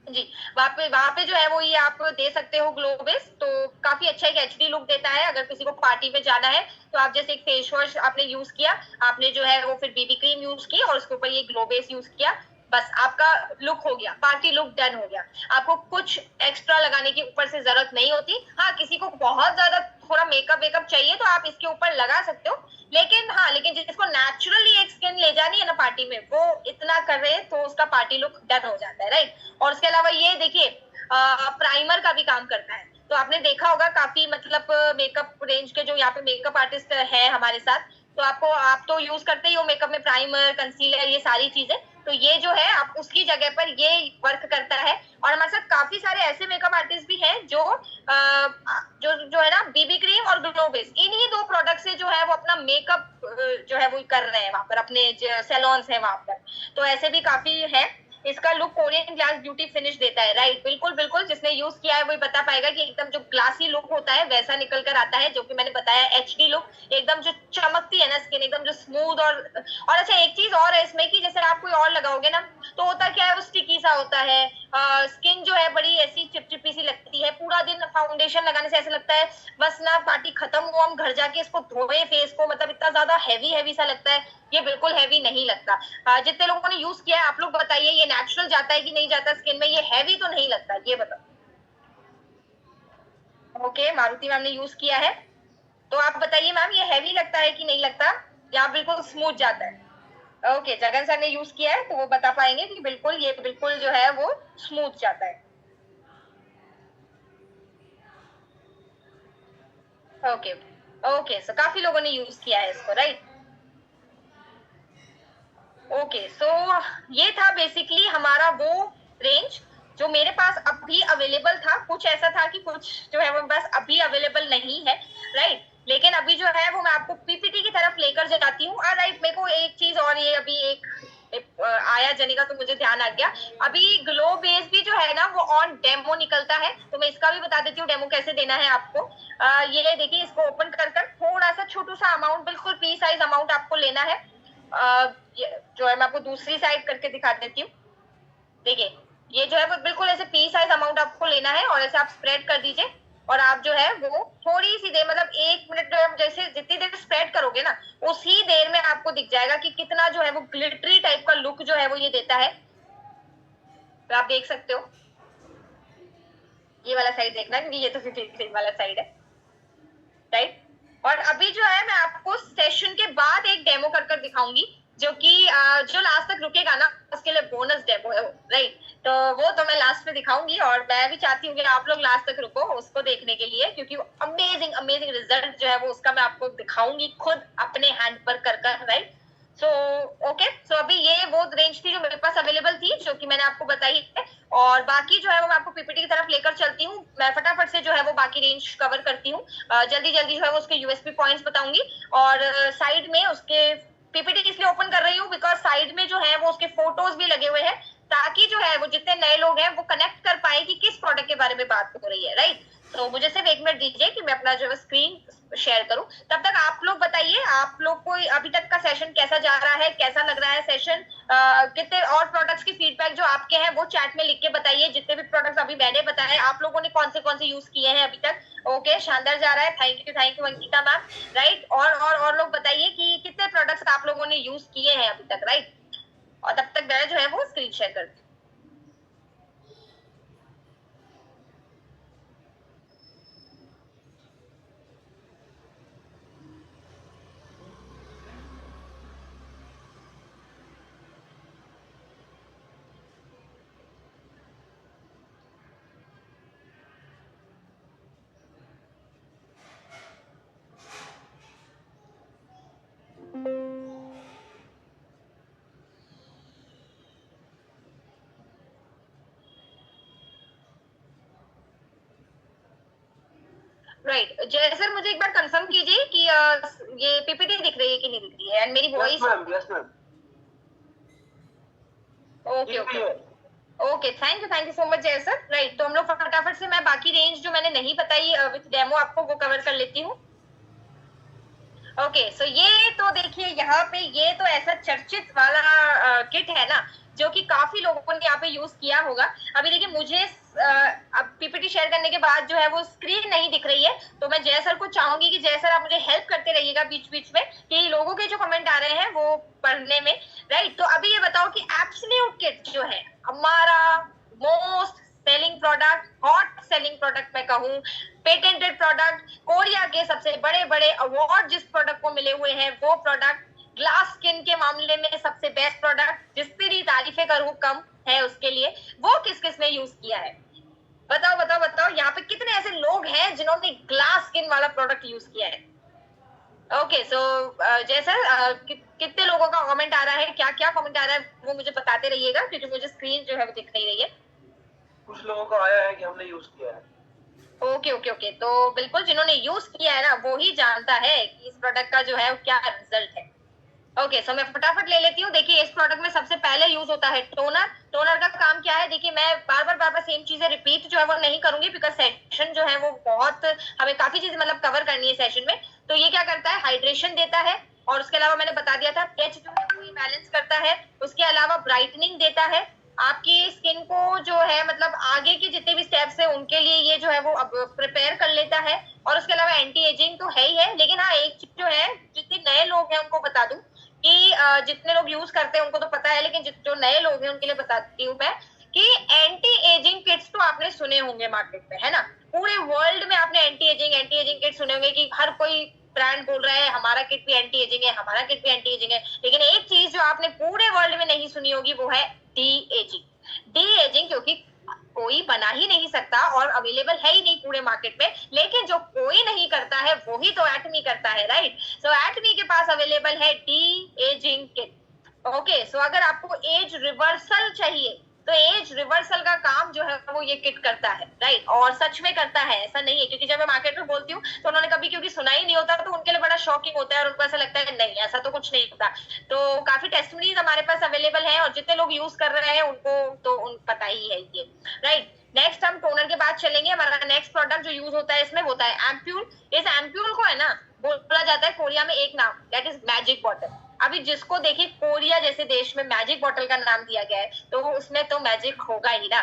जी। वहां पे जो है वो ये आप दे सकते हो ग्लो बेस। तो काफी अच्छा एक एचडी लुक देता है। अगर किसी को पार्टी में जाना है तो आप जैसे एक फेस वॉश आपने यूज किया, आपने जो है वो फिर बीबी क्रीम यूज की और उसके ऊपर ये ग्लो बेस यूज किया, बस आपका लुक हो गया, पार्टी लुक डन हो गया। आपको कुछ एक्स्ट्रा लगाने की ऊपर से जरूरत नहीं होती। हाँ, किसी को बहुत ज्यादा थोड़ा मेकअप वेकअप चाहिए तो आप इसके ऊपर लगा सकते हो, लेकिन हाँ, लेकिन जिसको नेचुरली एक स्किन ले जानी है ना पार्टी में, वो इतना कर रहे हैं तो उसका पार्टी लुक डन हो जाता है, राइट। और उसके अलावा ये देखिए, प्राइमर का भी काम करता है। तो आपने देखा होगा काफी मतलब मेकअप रेंज के जो यहाँ पे मेकअप आर्टिस्ट है हमारे साथ, तो आप तो यूज करते ही हो मेकअप में प्राइमर, कंसीलर, ये सारी चीजें। तो ये जो है आप उसकी जगह पर ये वर्क करता है। और हमारे साथ काफी सारे ऐसे मेकअप आर्टिस्ट भी हैं जो जो है ना, बीबी क्रीम और ग्लो बेस, इन्हीं 2 प्रोडक्ट से जो है वो अपना मेकअप जो है वो कर रहे हैं वहां पर, अपने सैलून्स है वहां पर। तो ऐसे भी काफी है। इसका look Korean glass beauty finish देता है, राइट। बिल्कुल बिल्कुल, जिसने यूज किया है वही बता पाएगा कि एकदम जो ग्लासी लुक होता है वैसा निकल कर आता है, जो कि मैंने बताया एचडी लुक, एकदम जो चमकती है ना स्किन, एकदम जो स्मूथ। और अच्छा, एक चीज और है इसमें कि जैसे आप कोई और लगाओगे ना तो होता क्या है, वो स्टिकी सा होता है, स्किन जो है बड़ी ऐसी चिपचिपी सी लगती है। पूरा दिन फाउंडेशन लगाने से ऐसा लगता है बस ना पार्टी खत्म हो हम घर जाके इसको धोए फेस को, मतलब इतना ज्यादा हैवी सा लगता है। ये बिल्कुल हैवी नहीं लगता। जितने लोगों ने यूज किया है आप लोग बताइए, ये नेचुरल जाता है कि नहीं जाता स्किन में, ये हैवी तो नहीं लगता, ये बताओ। ओके, मारुति मैम ने यूज किया है, तो आप बताइए मैम ये हैवी लगता है कि नहीं लगता, या बिल्कुल स्मूथ जाता है? ओके, जगन सर ने यूज किया है तो वो बता पाएंगे कि बिल्कुल ये बिल्कुल जो है वो स्मूथ जाता है। ओके ओके, सो काफी लोगों ने यूज किया है इसको, राइट। ओके, सो ये था बेसिकली हमारा वो रेंज जो मेरे पास अभी अवेलेबल था। कुछ ऐसा था कि कुछ जो है वो बस अभी अवेलेबल नहीं है, राइट। लेकिन अभी जो है वो मैं आपको पीपीटी की तरफ लेकर जाती हूँ। राइट, मेरे को एक चीज और, ये अभी एक आया जनेगा तो मुझे ध्यान आ गया, अभी ग्लो बेस भी जो है ना वो ऑन डेमो निकलता है, तो मैं इसका भी बता देती हूँ डेमो कैसे देना है आपको। ये देखिए, इसको ओपन कर थोड़ा सा छोटू सा अमाउंट, बिल्कुल पी साइज अमाउंट आपको लेना है। जो है मैं आपको दूसरी साइड करके दिखा देती हूँ। देखिए, ये जो है वो बिल्कुल ऐसे पी साइज अमाउंट आपको लेना है और ऐसे आप स्प्रेड कर दीजिए। और आप जो है वो थोड़ी सी देर, मतलब 1 मिनट जैसे जितनी देर स्प्रेड करोगे ना, उसी देर में आपको दिख जाएगा कि कितना जो है वो ग्लिटरी टाइप का लुक जो है वो ये देता है। तो आप देख सकते हो, ये वाला साइड देखना, क्योंकि ये तो फिर वाला साइड है, राइट। और अभी जो है मैं आपको सेशन के बाद एक डेमो कर दिखाऊंगी, जो कि जो लास्ट तक रुकेगा ना उसके लिए बोनस डेमो है, राइट। तो वो तो मैं लास्ट में दिखाऊंगी, और मैं भी चाहती हूँ कि आप लोग लास्ट तक रुको उसको देखने के लिए, क्योंकि अमेजिंग रिजल्ट जो है वो उसका मैं आपको दिखाऊंगी खुद अपने हैंड पर कर, राइट। सो ओके, सो अभी ये वो रेंज थी जो मेरे पास अवेलेबल थी, जो कि मैंने आपको बताई है। और बाकी जो है वो मैं आपको पीपीटी की तरफ लेकर चलती हूँ। मैं फटाफट से जो है वो बाकी रेंज कवर करती हूँ। जल्दी जल्दी जो है वो उसके यूएसपी पॉइंट्स बताऊंगी। और साइड में उसके पीपीटी इसलिए ओपन कर रही हूँ बिकॉज साइड में जो है वो उसके फोटोज भी लगे हुए हैं, ताकि जो है वो जितने नए लोग हैं वो कनेक्ट कर पाए कि किस प्रोडक्ट के बारे में बात हो रही है, राइट। तो मुझे सिर्फ 1 मिनट दीजिए कि मैं अपना जो है स्क्रीन शेयर करूं। तब तक आप लोग बताइए, आप लोग को अभी तक का सेशन कैसा जा रहा है, कैसा लग रहा है सेशन। कितने और प्रोडक्ट्स की फीडबैक जो आपके हैं वो चैट में लिख के बताइए। जितने भी प्रोडक्ट्स अभी मैंने बताए आप लोगों ने कौन से यूज किए हैं अभी तक। ओके, शानदार जा रहा है, thank you Ankita ma'am, right. और लोग बताइए कि कितने प्रोडक्ट्स आप लोगों ने यूज किए हैं अभी तक, राइट। और तब तक मैं जो है वो स्क्रीन शेयर करती हूँ। राइट, जय सर मुझे एक बार कंफर्म कीजिए कि ये पीपीटी दिख रही है कि नहीं दिख रही है, एंड मेरी voice. Yes ma'am. Okay okay okay, thank you so much जय सर, राइट। तो हम लोग फटाफट से, मैं बाकी रेंज जो मैंने नहीं बताई विथ डेमो आपको वो कवर कर लेती हूँ। ओके, सो ये तो देखिए यहाँ पे ये तो ऐसा चर्चित वाला किट है ना, जो कि काफी लोगों ने यहाँ पे यूज किया होगा। अभी देखिए मुझे अब पीपीटी शेयर करने के बाद जो है वो स्क्रीन नहीं दिख रही है, तो मैं जय सर को चाहूंगी कि जय सर आप मुझे हेल्प करते रहिएगा बीच बीच में कि लोगों के जो कमेंट आ रहे हैं वो पढ़ने में, राइट। तो अभी ये बताओ कि एब्सोल्यूट किट जो है हमारा most selling product, hot selling product मैं कहूँ, पेटेंटेड प्रोडक्ट, कोरिया के सबसे बड़े बड़े अवार्ड जिस प्रोडक्ट को मिले हुए हैं वो प्रोडक्ट, ग्लास स्किन के मामले में सबसे बेस्ट प्रोडक्ट, जिसकी तारीफें करूं कम है उसके लिए, वो किस किस ने यूज किया है। बताओ बताओ बताओ, यहाँ पे कितने ऐसे लोग हैं जिन्होंने ग्लास स्किन वाला प्रोडक्ट यूज किया है। ओके, सो जय सर कितने लोगों का कमेंट आ रहा है, क्या क्या कमेंट आ रहा है वो मुझे बताते रहिएगा, क्योंकि मुझे स्क्रीन जो है वो दिख नहीं रही है। कुछ लोगों को आया है कि हमने यूज किया है। ओके ओके ओके, तो बिल्कुल जिन्होंने यूज किया है ना वो ही जानता है कि इस प्रोडक्ट का जो है क्या रिजल्ट है। ओके, सो मैं फटाफट ले लेती हूँ। देखिए इस प्रोडक्ट में सबसे पहले यूज होता है टोनर। टोनर का काम क्या है, देखिए मैं बार बार सेम चीजें रिपीट जो है वो नहीं करूंगी, बिकॉज सेशन जो है वो बहुत, हमें काफी चीजें मतलब कवर करनी है सेशन में। तो ये क्या करता है, हाइड्रेशन देता है, और उसके अलावा मैंने बता दिया था पीएच जो है वो बैलेंस करता है। उसके अलावा ब्राइटनिंग देता है, आपकी स्किन को जो है मतलब आगे के जितने भी स्टेप्स है उनके लिए ये जो है वो अब प्रिपेयर कर लेता है। और उसके अलावा एंटी एजिंग तो है ही है, लेकिन हाँ एक चीज जो है, जितने नए लोग हैं उनको बता दूं कि जितने लोग यूज करते हैं उनको तो पता है, लेकिन जो नए लोग हैं उनके लिए बताती हूँ मैं कि एंटी एजिंग किट्स तो आपने सुने होंगे मार्केट में, है ना। पूरे वर्ल्ड में आपने एंटी एजिंग किट सुने होंगे कि हर कोई ब्रांड बोल रहा है हमारा किट भी एंटी एजिंग है, हमारा किट भी एंटी एजिंग है। लेकिन एक चीज जो आपने पूरे वर्ल्ड में नहीं सुनी होगी वो है डी एजिंग। डी एजिंग क्योंकि कोई बना ही नहीं सकता और अवेलेबल है ही नहीं पूरे मार्केट में, लेकिन जो कोई नहीं करता है वो ही तो एटमी करता है, राइट। सो एटमी के पास अवेलेबल है डी एजिंग किट। ओके, सो अगर आपको एज रिवर्सल चाहिए तो एज रिवर्सल का काम जो है वो ये किट करता है, राइट। और सच में करता है, ऐसा नहीं है, क्योंकि जब मैं मार्केट में बोलती हूँ तो उन्होंने कभी क्योंकि सुना ही नहीं होता तो उनके लिए बड़ा शॉकिंग होता है और उनको ऐसा लगता है नहीं ऐसा तो कुछ नहीं होता। तो काफी टेस्टिमनीज हमारे पास अवेलेबल है और जितने लोग यूज कर रहे हैं उनको तो पता ही है ये, राइट। नेक्स्ट हम टोनर के बाद चलेंगे। हमारा नेक्स्ट प्रोडक्ट जो यूज होता है इसमें होता है एम्प्यूल। इस एम्प्यूल को है ना बोला जाता है कोरिया में एक नाम, दैट इज मैजिक बॉटल। अभी जिसको देखिए कोरिया जैसे देश में मैजिक बॉटल का नाम दिया गया है तो उसमें तो मैजिक होगा ही ना,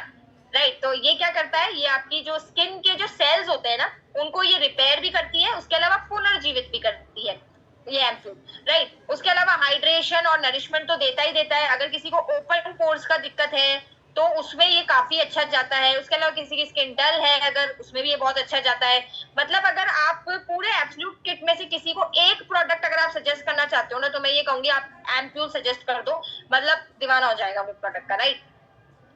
राइट। तो ये क्या करता है, ये आपकी जो स्किन के जो सेल्स होते हैं ना उनको ये रिपेयर भी करती है, उसके अलावा पुनर्जीवित भी करती है ये एम्प्यूल, राइट। उसके अलावा हाइड्रेशन और नरिशमेंट तो देता ही देता है। अगर किसी को ओपन पोर्स का दिक्कत है तो उसमें ये काफी अच्छा जाता है। उसके अलावा किसी की स्किन डल है अगर, उसमें भी ये बहुत अच्छा जाता है। मतलब अगर आप पूरे एब्सोल्यूट किट में से किसी को एक प्रोडक्ट अगर आप सजेस्ट करना चाहते हो ना तो मैं ये कहूंगी आप एम्प्यूल सजेस्ट कर दो, मतलब दीवाना हो जाएगा वो प्रोडक्ट का, राइट।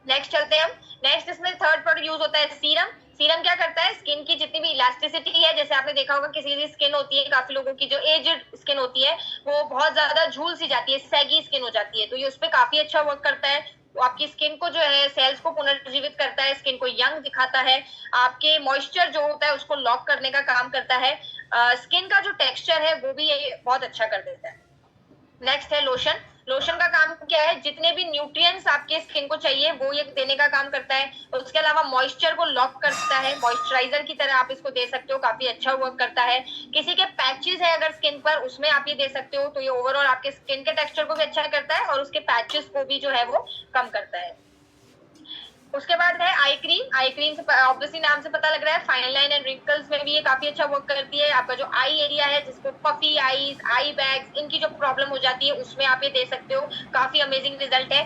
नेक्स्ट चलते हैं हम। नेक्स्ट इसमें थर्ड प्रोडक्ट यूज होता है सीरम। सीरम क्या करता है, स्किन की जितनी भी इलास्टिसिटी है, जैसे आपने देखा होगा किसी की स्किन होती है, काफी लोगों की जो एज्ड स्किन होती है वो बहुत ज्यादा झूल सी जाती है, सैगी स्किन हो जाती है, तो ये उस पर काफी अच्छा वर्क करता है। तो आपकी स्किन को जो है सेल्स को पुनर्जीवित करता है, स्किन को यंग दिखाता है, आपके मॉइस्चर जो होता है उसको लॉक करने का काम करता है, स्किन का जो टेक्सचर है वो भी ये बहुत अच्छा कर देता है। नेक्स्ट है लोशन। लोशन का काम क्या है, जितने भी न्यूट्रिएंट्स आपके स्किन को चाहिए वो ये देने का काम करता है। उसके अलावा मॉइस्चर को लॉक करता है, मॉइस्चराइजर की तरह आप इसको दे सकते हो, काफी अच्छा वर्क करता है। किसी के पैचेस है अगर स्किन पर, उसमें आप ये दे सकते हो, तो ये ओवरऑल आपके स्किन के टेक्सचर को भी अच्छा करता है और उसके पैचेस को भी जो है वो कम करता है। उसके बाद है आई क्रीम। आई क्रीम से ऑब्वियसली नाम से पता लग रहा है फाइन लाइन एंड रिंकल्स में भी ये काफी अच्छा वर्क करती है। आपका जो आई एरिया है, जिसको पफी आईज, आई बैग्स, इनकी जो प्रॉब्लम हो जाती है उसमें आप ये दे सकते हो, काफी अमेजिंग रिजल्ट है।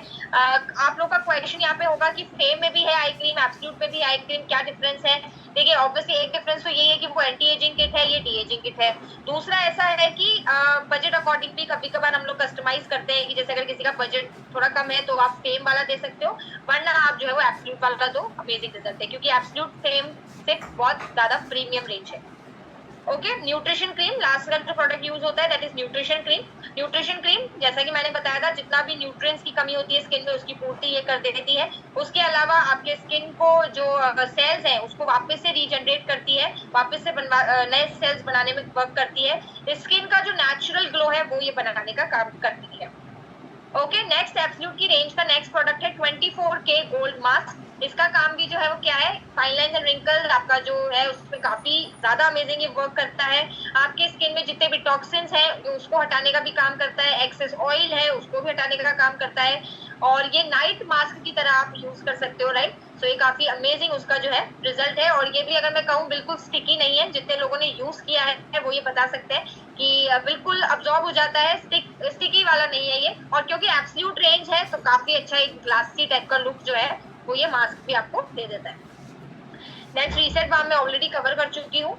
आप लोग का क्वेश्चन यहाँ पे होगा कि फेम में भी है आई क्रीम, एब्सोल्यूट में भी आई क्रीम, क्या डिफरेंस है? देखिए ऑब्वियसली एक डिफरेंस तो यही है कि वो एंटी एजिंग किट है, ये डी एजिंग किट है। दूसरा ऐसा है कि बजट अकॉर्डिंग भी कभी कभार हम लोग कस्टमाइज करते हैं कि जैसे अगर किसी का बजट थोड़ा कम है तो आप फेम वाला दे सकते हो, वरना आप जो है वो एब्सोल्यूट वाला दो, अमेजिंग रिजल्ट है, क्योंकि एब्सोल्यूट फेम से बहुत ज्यादा प्रीमियम रेंज है। ओके, न्यूट्रिशन क्रीम, लास्ट का जो प्रोडक्ट यूज होता है that is nutrition cream. Nutrition cream जैसा कि मैंने बताया था, जितना भी न्यूट्रिएंट्स की कमी होती है स्किन में उसकी पूर्ति ये कर देती है। उसके अलावा आपके स्किन को जो सेल्स हैं उसको वापस से रीजनरेट करती है, वापस से नए सेल्स बनाने में वर्क करती है। स्किन का जो नेचुरल ग्लो है वो ये बनाने का काम करती है। ओके, नेक्स्ट एब्सोल्यूट की रेंज का नेक्स्ट प्रोडक्ट है 24K गोल्ड मास्क। इसका काम भी जो है वो क्या है, फाइन लाइंस एंड रिंकल आपका जो है उसमें काफी ज्यादा अमेजिंग ये वर्क करता है। आपके स्किन में जितने भी टॉक्सिन्स हैं उसको हटाने का भी काम करता है, एक्सेस ऑयल है उसको भी हटाने का काम करता है, और ये नाइट मास्क की तरह आप यूज कर सकते हो, राइट। सो ये काफी अमेजिंग उसका जो है रिजल्ट है, और ये भी अगर मैं कहूँ बिल्कुल स्टिकी नहीं है। जितने लोगों ने यूज किया है वो ये बता सकते हैं कि बिल्कुल अब्जॉर्ब हो जाता है, स्टिकी वाला नहीं है ये। और क्योंकि एब्सोल्यूट रेंज है तो काफी अच्छा एक ग्लासी टाइप का लुक जो है वो ये मास्क भी आपको दे देता है। नेक्स्ट रीसेट बाम मैं ऑलरेडी कवर कर चुकी हूँ।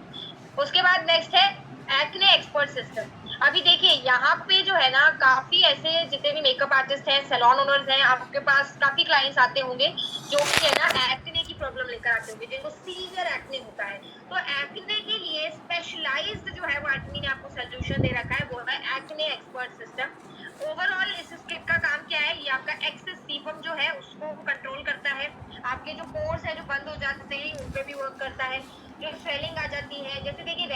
उसके बाद नेक्स्ट है एक्ने एक्सपर्ट सिस्टम। अभी देखिए यहाँ पे जो है ना काफी ऐसे जितने भी मेकअप आर्टिस्ट हैं, सैलून ओनर्स हैं, आपके पास काफी क्लाइंट्स आते होंगे जो कि है ना एक्ने की प्रॉब्लम लेकर आते होंगे, जिनको सीवियर एक्ने होता है। तो एक्ने के लिए स्पेशलाइज्ड जो है वो एडमी ने आपको सोल्यूशन दे रखा है, वो है एक्ने एक्सपर्ट सिस्टम। ओवरऑल इस किट का काम क्या है, ये आपका एक्सेस सीबम जो है उसको कंट्रोल करता है, आपके जो पोर्स है जो बंद हो जाते हैं उन पे भी वर्क करता है, जो स्वेलिंग आ जाती है। जैसे देखिए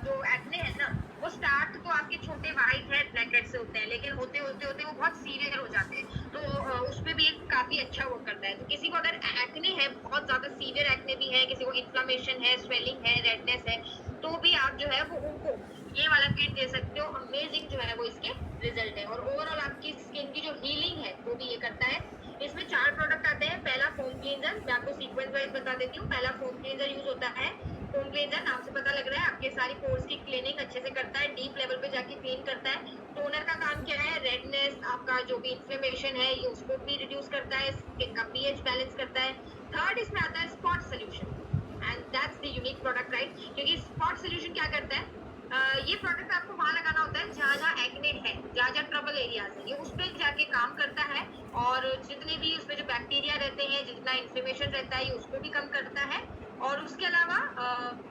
जो एक्ने है ना वो स्टार्ट तो आपके छोटे व्हाइट हेड ब्लैकहेड से होते हैं, लेकिन होते होते होते वो बहुत सीवियर हो जाते हैं, तो उस पर भी एक काफी अच्छा वर्क करता है। तो किसी को अगर एक्ने है, बहुत ज्यादा सीवियर एक्ने भी है, किसी को इन्फ्लेमेशन है, स्वेलिंग है, रेडनेस है, तो भी आप जो है वो उनको ये वाला किट दे सकते हो। अमेजिंग जो है वो इसके रिजल्ट है, और ओवरऑल आपकी स्किन की जो हीलिंग है वो भी ये करता है। इसमें 4 प्रोडक्ट आते हैं। पहला फोम क्लींजर, मैं आपको सीक्वेंस वाइज बता देती हूँ। पहला फोम क्लींजर यूज होता है। फोम क्लींजर नाम से पता लग रहा है आपके सारी पोर्स की क्लीनिंग अच्छे से करता है, डीप लेवल पे जाके क्लीन करता है। टोनर का काम क्या है, रेडनेस, आपका जो भी इन्फ्लेमेशन है ये उसको भी रिड्यूस करता है, स्किन का पीएच बैलेंस करता है। थर्ड इसमें आता है spot solution, and that's the unique product, right. क्योंकि स्पॉट सोल्यूशन क्या करता है, ये प्रोडक्ट आपको वहां लगाना होता है जहाँ जहाँ एक्ने है, जहाँ जहाँ ट्रबल एरियाज है, ये उस पर जाके काम करता है, और जितने भी उसमें जो बैक्टीरिया रहते हैं, जितना इन्फ्लेमेशन रहता है ये उसको भी कम करता है। और उसके अलावा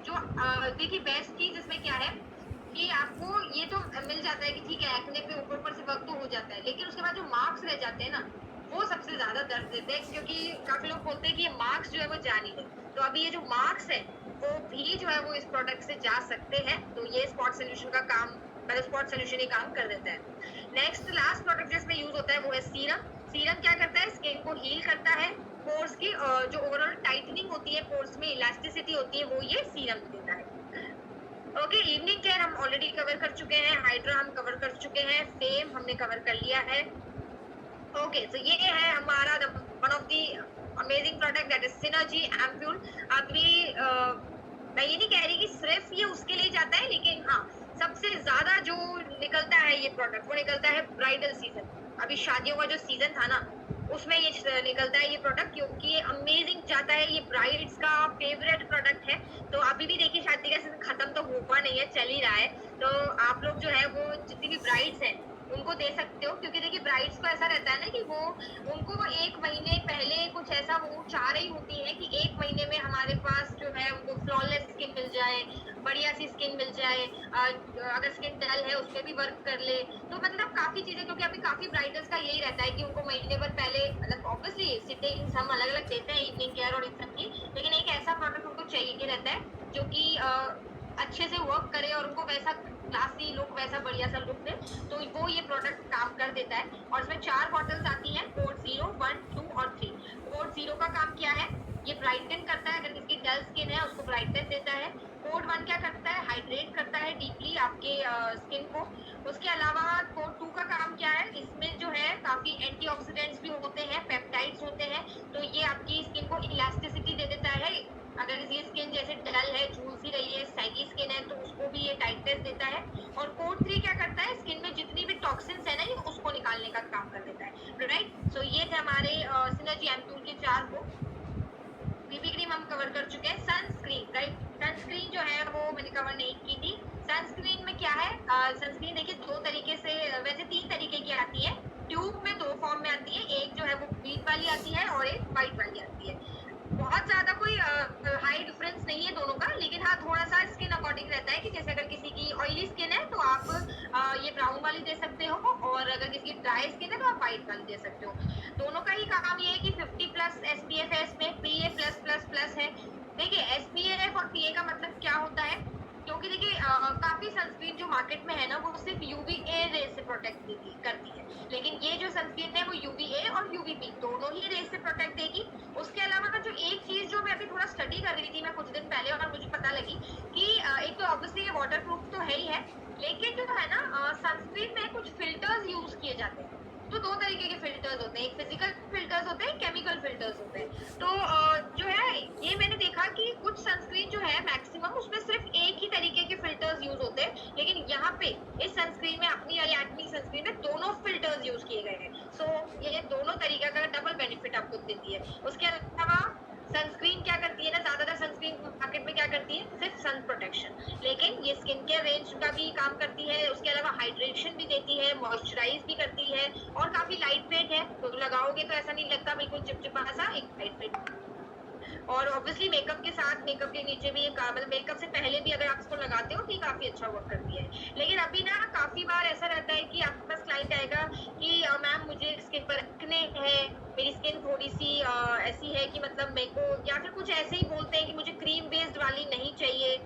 जो देखिए बेस्ट चीज इसमें क्या है कि आपको ये तो मिल जाता है कि ठीक है एक्ने पे ऊपर से वर्क तो हो जाता है, लेकिन उसके बाद जो मार्क्स रह जाते हैं ना वो सबसे ज्यादा दर्द देते हैं, क्योंकि काफी लोग बोलते हैं कि ये मार्क्स जो है वो जा नहीं रहे। तो अभी ये जो मार्क्स है वो भी जो है वो इस प्रोडक्ट से जा सकते हैं, तो ये स्पॉट सोल्यूशन का काम, मतलब स्पॉट सोल्यूशन ही काम कर देता है। नेक्स्ट लास्ट प्रोडक्ट जिसमें यूज होता है वो है सीरम। सीरम क्या करता है, स्किन को हील करता है, पोर्स की जो ओवरऑल टाइटनिंग होती है, पोर्स में इलास्टिसिटी होती है, वो ये सीरम देता है। ओके, इवनिंग केयर हम ऑलरेडी कवर कर चुके हैं, हाइड्रा हम कवर कर चुके हैं, फेम हमने कवर कर लिया है। ओके, तो ये है हमारा one of the amazing product that is synergy ampoule. अभी मैं ये नहीं कह रही कि सिर्फ ये उसके लिए जाता है, लेकिन हाँ सबसे ज्यादा जो निकलता है ये प्रोडक्ट वो निकलता है ब्राइडल सीजन। अभी शादियों का जो सीजन था ना उसमें ये निकलता है ये प्रोडक्ट, क्योंकि ये अमेजिंग जाता है, ये ब्राइड्स का फेवरेट प्रोडक्ट है। तो अभी भी देखिए शादी का सीजन खत्म तो हुआ नहीं है, चल ही रहा है, तो आप लोग जो है वो जितनी भी ब्राइड्स हैं उनको दे सकते हो, क्योंकि देखिए ब्राइड्स को ऐसा रहता है ना कि वो उनको 1 महीने पहले कुछ ऐसा वो चाह रही होती है कि 1 महीने में हमारे पास जो बढ़िया सी स्किन मिल जाए, अगर स्किन डल है उस पर भी वर्क कर ले। तो मतलब काफी चीजें, क्योंकि अभी काफी ब्राइडल्स का यही रहता है कि उनको महीने भर पहले, मतलब ऑब्वियसली सिटिंग्स हम अलग अलग देते हैं इवनिंग केयर और इन सब की, लेकिन एक ऐसा प्रोडक्ट उनको चाहिए रहता है जो कि अच्छे से वर्क करे और उनको वैसा क्लासी लुक, वैसा बढ़िया सा लुक दे। तो वो ये प्रोडक्ट काम कर देता है। और इसमें 4 बॉटल्स आती हैं, कोड 0, 1, 2 और 3। कोड 0 का काम क्या है, ये ब्राइटन करता है, अगर किसकी डल स्किन है उसको ब्राइटनेस देता है। कोड 1 क्या करता है, हाइड्रेट करता है डीपली आपके स्किन को। उसके अलावा कोड 2 का काम क्या है, इसमें जो है काफी एंटीऑक्सीडेंट्स भी होते हैं, पेप्टाइड्स होते हैं, तो ये आपकी स्किन को इलास्टिसिटी दे देता है। अगर किसी स्किन जैसे डल है, झूल सी रही है, सैगी स्किन है, तो उसको भी ये टाइटनेस देता है। और कोड 3 क्या करता है, स्किन में जितनी भी टॉक्सिन्स है ना, ये उसको निकालने का काम कर देता है, राइट। सो ये थे हमारे सिनर्जी एम्पूल के 4 को। बीबी क्रीम हम कवर कर चुके हैं। सनस्क्रीन, राइट, सनस्क्रीन जो है वो मैंने कवर नहीं की थी। सनस्क्रीन में क्या है, सनस्क्रीन देखिए 2 तरीके से, वैसे 3 तरीके की आती है, ट्यूब में 2 फॉर्म में आती है, एक जो है वो ग्रीन वाली आती है और एक व्हाइट वाली आती है। बहुत ज्यादा कोई हाई डिफरेंस नहीं है दोनों का, लेकिन हाँ थोड़ा सा स्किन अकॉर्डिंग रहता है कि जैसे अगर किसी की ऑयली स्किन है तो आप ये ब्राउन वाली दे सकते हो, और अगर किसी की ड्राई स्किन है तो आप व्हाइट वाली दे सकते हो। दोनों का ही काम ये है कि 50+ SPF है, इसमें PA+++ है। देखिए SPF और PA का मतलब क्या होता है, क्योंकि देखिए काफी सनस्क्रीन जो मार्केट में है ना, वो सिर्फ UVA रेज से प्रोटेक्ट करती है, लेकिन ये जो सनस्क्रीन है वो UVA और UVB दोनों ही रेज से प्रोटेक्ट देगी। उसके अलावा जो एक चीज जो मैं अभी थोड़ा स्टडी कर रही थी मैं कुछ दिन पहले, और मुझे पता लगी कि एक तो ऑब्वियसली ये वाटर प्रूफ तो है ही है, लेकिन जो है ना सनस्क्रीन में कुछ फिल्टर्स यूज किए जाते हैं। तो 2 तरीके के फिल्टर्स होते हैं, एक फिजिकल फिल्टर्स होते हैं, केमिकल फिल्टर्स होते हैं। तो जो है ये मैंने देखा कि कुछ सनस्क्रीन जो है मैक्सिमम उसमें सिर्फ एक ही तरीके के फिल्टर्स यूज होते हैं, लेकिन यहाँ पे इस सनस्क्रीन में, अपनी वाली एटमी सनस्क्रीन में दोनों फिल्टर्स यूज किए गए हैं। सो ये दोनों तरीके का डबल बेनिफिट आपको देती है। उसके अलावा सनस्क्रीन क्या करती है ना, ज्यादातर सनस्क्रीन मार्केट में क्या करती है, सिर्फ सन प्रोटेक्शन, लेकिन ये स्किन केयर रेंज का भी काम करती है। उसके अलावा हाइड्रेशन भी देती है, मॉइस्चराइज भी करती है, और काफी लाइट वेट है, तो लगाओगे तो ऐसा नहीं लगता बिल्कुल चिपचिपा सा, एक लाइट वेट। और ऑब्वियसली मेकअप के साथ, मेकअप के नीचे भी मतलब मेकअप से पहले भी अगर आप इसको लगाते हो तो ये काफी अच्छा वर्क करती है। लेकिन अभी ना काफी बार ऐसा रहता है कि आपके पास क्लाइंट आएगा कि मैम मुझे स्किन पर एक्ने है, मेरी स्किन थोड़ी सी ऐसी है कि मतलब मेरे को, या फिर कुछ ऐसे ही बोलते हैं कि मुझे क्रीम बेस्ड वाली नहीं चाहिए।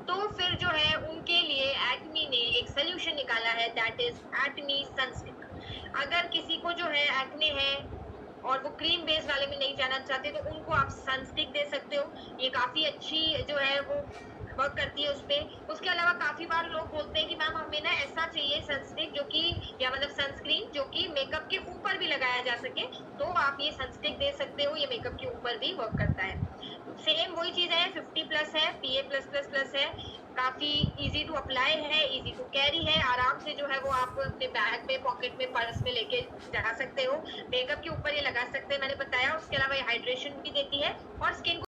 तो फिर जो है उनके लिए एटमी ने एक सोल्यूशन निकाला है, दैट इज एटमी सनस्टिक। अगर किसी को जो है एक्ने है और वो क्रीम बेस वाले में नहीं जाना चाहते तो उनको आप सनस्टिक दे सकते हो। ये काफी अच्छी जो है वो वर्क करती है उसपे। उसके अलावा काफी बार लोग बोलते हैं कि मैम हमें ना ऐसा चाहिए सनस्टिक जो कि, या मतलब सनस्क्रीन जो कि मेकअप के ऊपर भी लगाया जा सके, तो आप ये सनस्टिक दे सकते हो, ये मेकअप के ऊपर भी वर्क करता है। सेम वही चीज है, 50+ है, PA+++ है, काफी इजी टू अप्लाई है, इजी टू कैरी है, आराम से जो है वो आप अपने बैग में, पॉकेट में, पर्स में लेके जा सकते हो, मेकअप के ऊपर ये लगा सकते हैं, मैंने बताया। उसके अलावा ये हाइड्रेशन भी देती है और स्किन